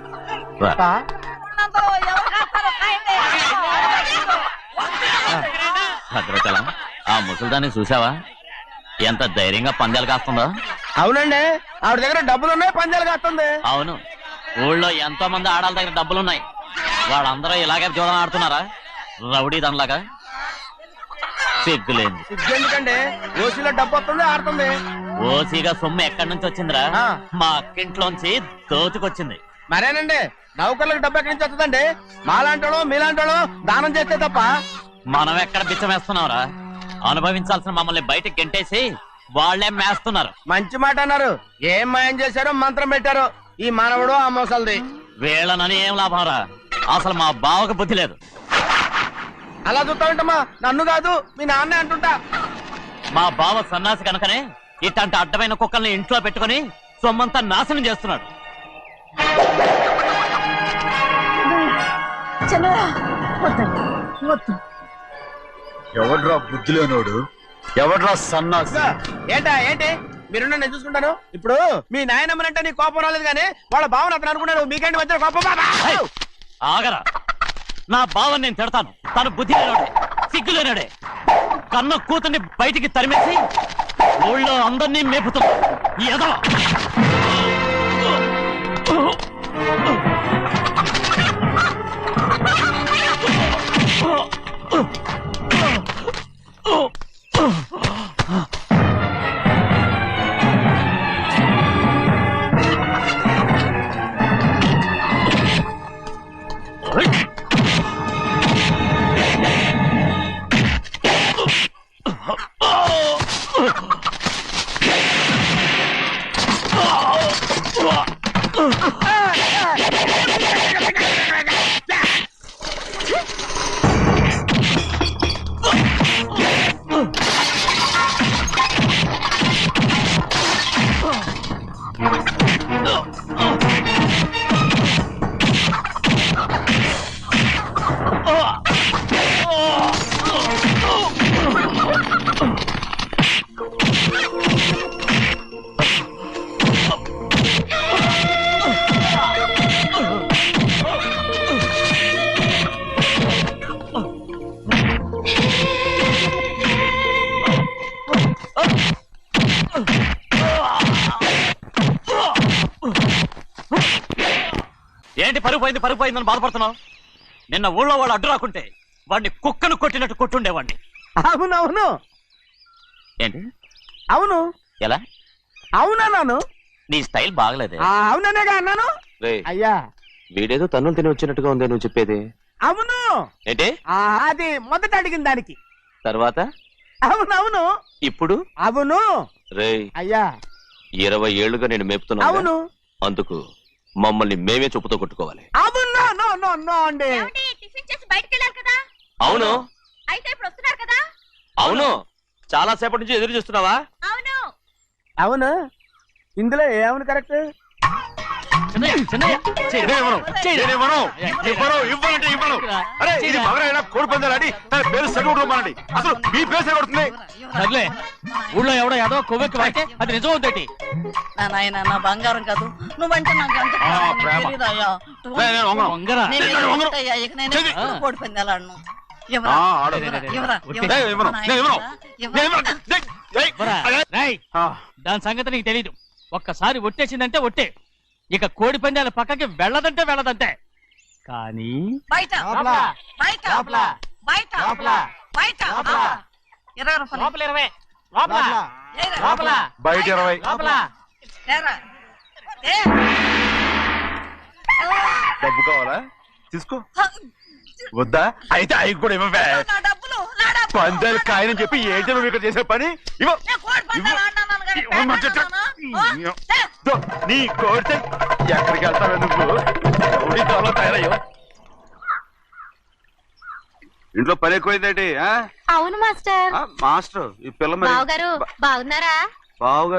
భద్రచలం, ఆ ముసల్దాన్ని చూసావా? ఎంత ధైర్యంగా పందాలు కాస్తుందో. అవునండి, ఆవిడ దగ్గర డబ్బులు ఉన్నాయి, పందాలు కాస్తుంది. అవును, ఊళ్ళో ఎంతో మంది ఆడాల దగ్గర డబ్బులున్నాయి. వాళ్ళందరూ ఇలాగే జోదం ఆడుతున్నారా రౌడీ దానిలాగా? సిగ్గులేదు. ఎందుకండి ఓసీలో డబ్బు వస్తుంది, ఆడుతుంది. ఓసీగా సొమ్ము ఎక్కడి నుంచి వచ్చిందిరా? మా అక్కింట్లోంచి దోచుకొచ్చింది. మరేనండి, నౌకర్లకు డబ్బు ఎక్కడి నుంచి వస్తుందండి? మాలాంటోళ్ళు మీలాంటోళ్ళు దానం చేస్తే తప్ప. మనం ఎక్కడ బిచ్చం వేస్తున్నావురా? అనుభవించాల్సిన మమ్మల్ని బయటకు గెంటేసి వాళ్లే మేస్తున్నారు. మంచి మాట అన్నారు. ఏం మాయం చేశారో, మంత్రం పెట్టారో ఈ మానవుడు ఆ మోసల్ది. వీళ్ళనని ఏం లాభంరా? అసలు మా బావకు బుద్ధి లేదు. అలా చూస్తా ఉంటామా? నన్ను కాదు, మీ నాన్నే అంటుంటా. మా బావ సన్నాసి కనుకనే ఇట్లాంటి అడ్డమైన కుక్కల్ని ఇంట్లో పెట్టుకుని సొమ్మంతా నాశనం చేస్తున్నాడు. ఎవడ్రా బుద్ధి లేనోడు? ఎవడ్రా సన్నాసి? ఏంటి మీరు నేను చూసుకుంటాను. ఇప్పుడు మీ నాయనమ్మనంటే నీ కోపం రాలేదు కానీ వాళ్ళ భావన అతను అనుకున్నాడు. మీకేంటి మధ్య కోపం? ఆగరా, నా బావని నేను తిడతాను. తను బుద్ధి లేనాడే, సిగ్గు లేనాడే. కన్న కూతుర్ని బయటికి తరిమేసి ఊళ్ళో అందరినీ మేపుతున్నా. ఏదో ఏంటి పరుగు పోయిందని బాధపడుతున్నావు? నిన్న ఊళ్ళో వాళ్ళు అడ్డు రాకుంటే వాడిని కుక్కను కొట్టినట్టు కొట్టుండేవాడిని. అవునవును ఏంటి అవును ఎలా? అవునన్నాను. నీ స్టైల్ బాగలేదే. అవుననేగా అన్నాను. అయ్యా వీడేదో తన్నులు తిని వచ్చినట్టుగా ఉంది నువ్వు చెప్పేది. అవును ఏంటి? అది మొదట అడిగిన దానికి. తర్వాత అవునవును. ఇప్పుడు అవును. రే అయ్యా 20 ఏళ్లుగా నేను మేపుతున్నా. అవును. అందుకు మమ్మల్ని మేమే చెప్పుతో కొట్టుకోవాలి. అవును నో నో నో అండి. టిఫిన్ చేసి బయటికి వెళ్ళారు కదా. అవును. అయితే ఇప్పుడు వస్తున్నారు కదా. అవును. చాలా సేపటి నుంచి ఎదురు చూస్తున్నావా? అవును. అవును. ఇందులో ఏమని కరెక్ట్? సర్లే, ఊళ్ళో ఎవడో ఏదో కొవ్వెక్కి వాడితే అది నిజం అవుతాయి. నాయన నా బంగారం కాదు నువ్వంటే నాకు ఎంత తెలీదయ్యా. వంగరా. నేను ఎదుగుతాయ్యా, ఇక నేను ఎప్పుడు కోడి పందాలాడను. ఎవరా? ఎవరా? రేయ్, దాని సంగతి నీకు తెలీదు. ఒక్కసారి ఒట్టేసిందంటే ఒట్టే. ఇక కోడి పందాల పక్కకి వెళ్ళదంటే వెళ్ళదంటే. కానీ బయట బయట బయట బయట 20 రూపాయలు. లోపల 20. లోపల బయట 20. ఏరా. డబ్బు కావాలా? తీసుకో. వద్దా? అయితే అవి కూడా ఇవ్వవే. నా డబ్బులు పందాలు కాయని చెప్పి ఏంటి నువ్వు ఇక్కడ చేసే పని? ఇవ్వ. నీ కోరితే ఎక్కడికి వెళ్తావే నువ్వు? రౌడీ దొరలో తయారయ్యో. ఇంట్లో పని ఎక్కువైందేంటి? అవును మాస్టర్. మాస్టర్ ఈ పిల్ల మరి బావగారు బాగున్నారా? బావుగా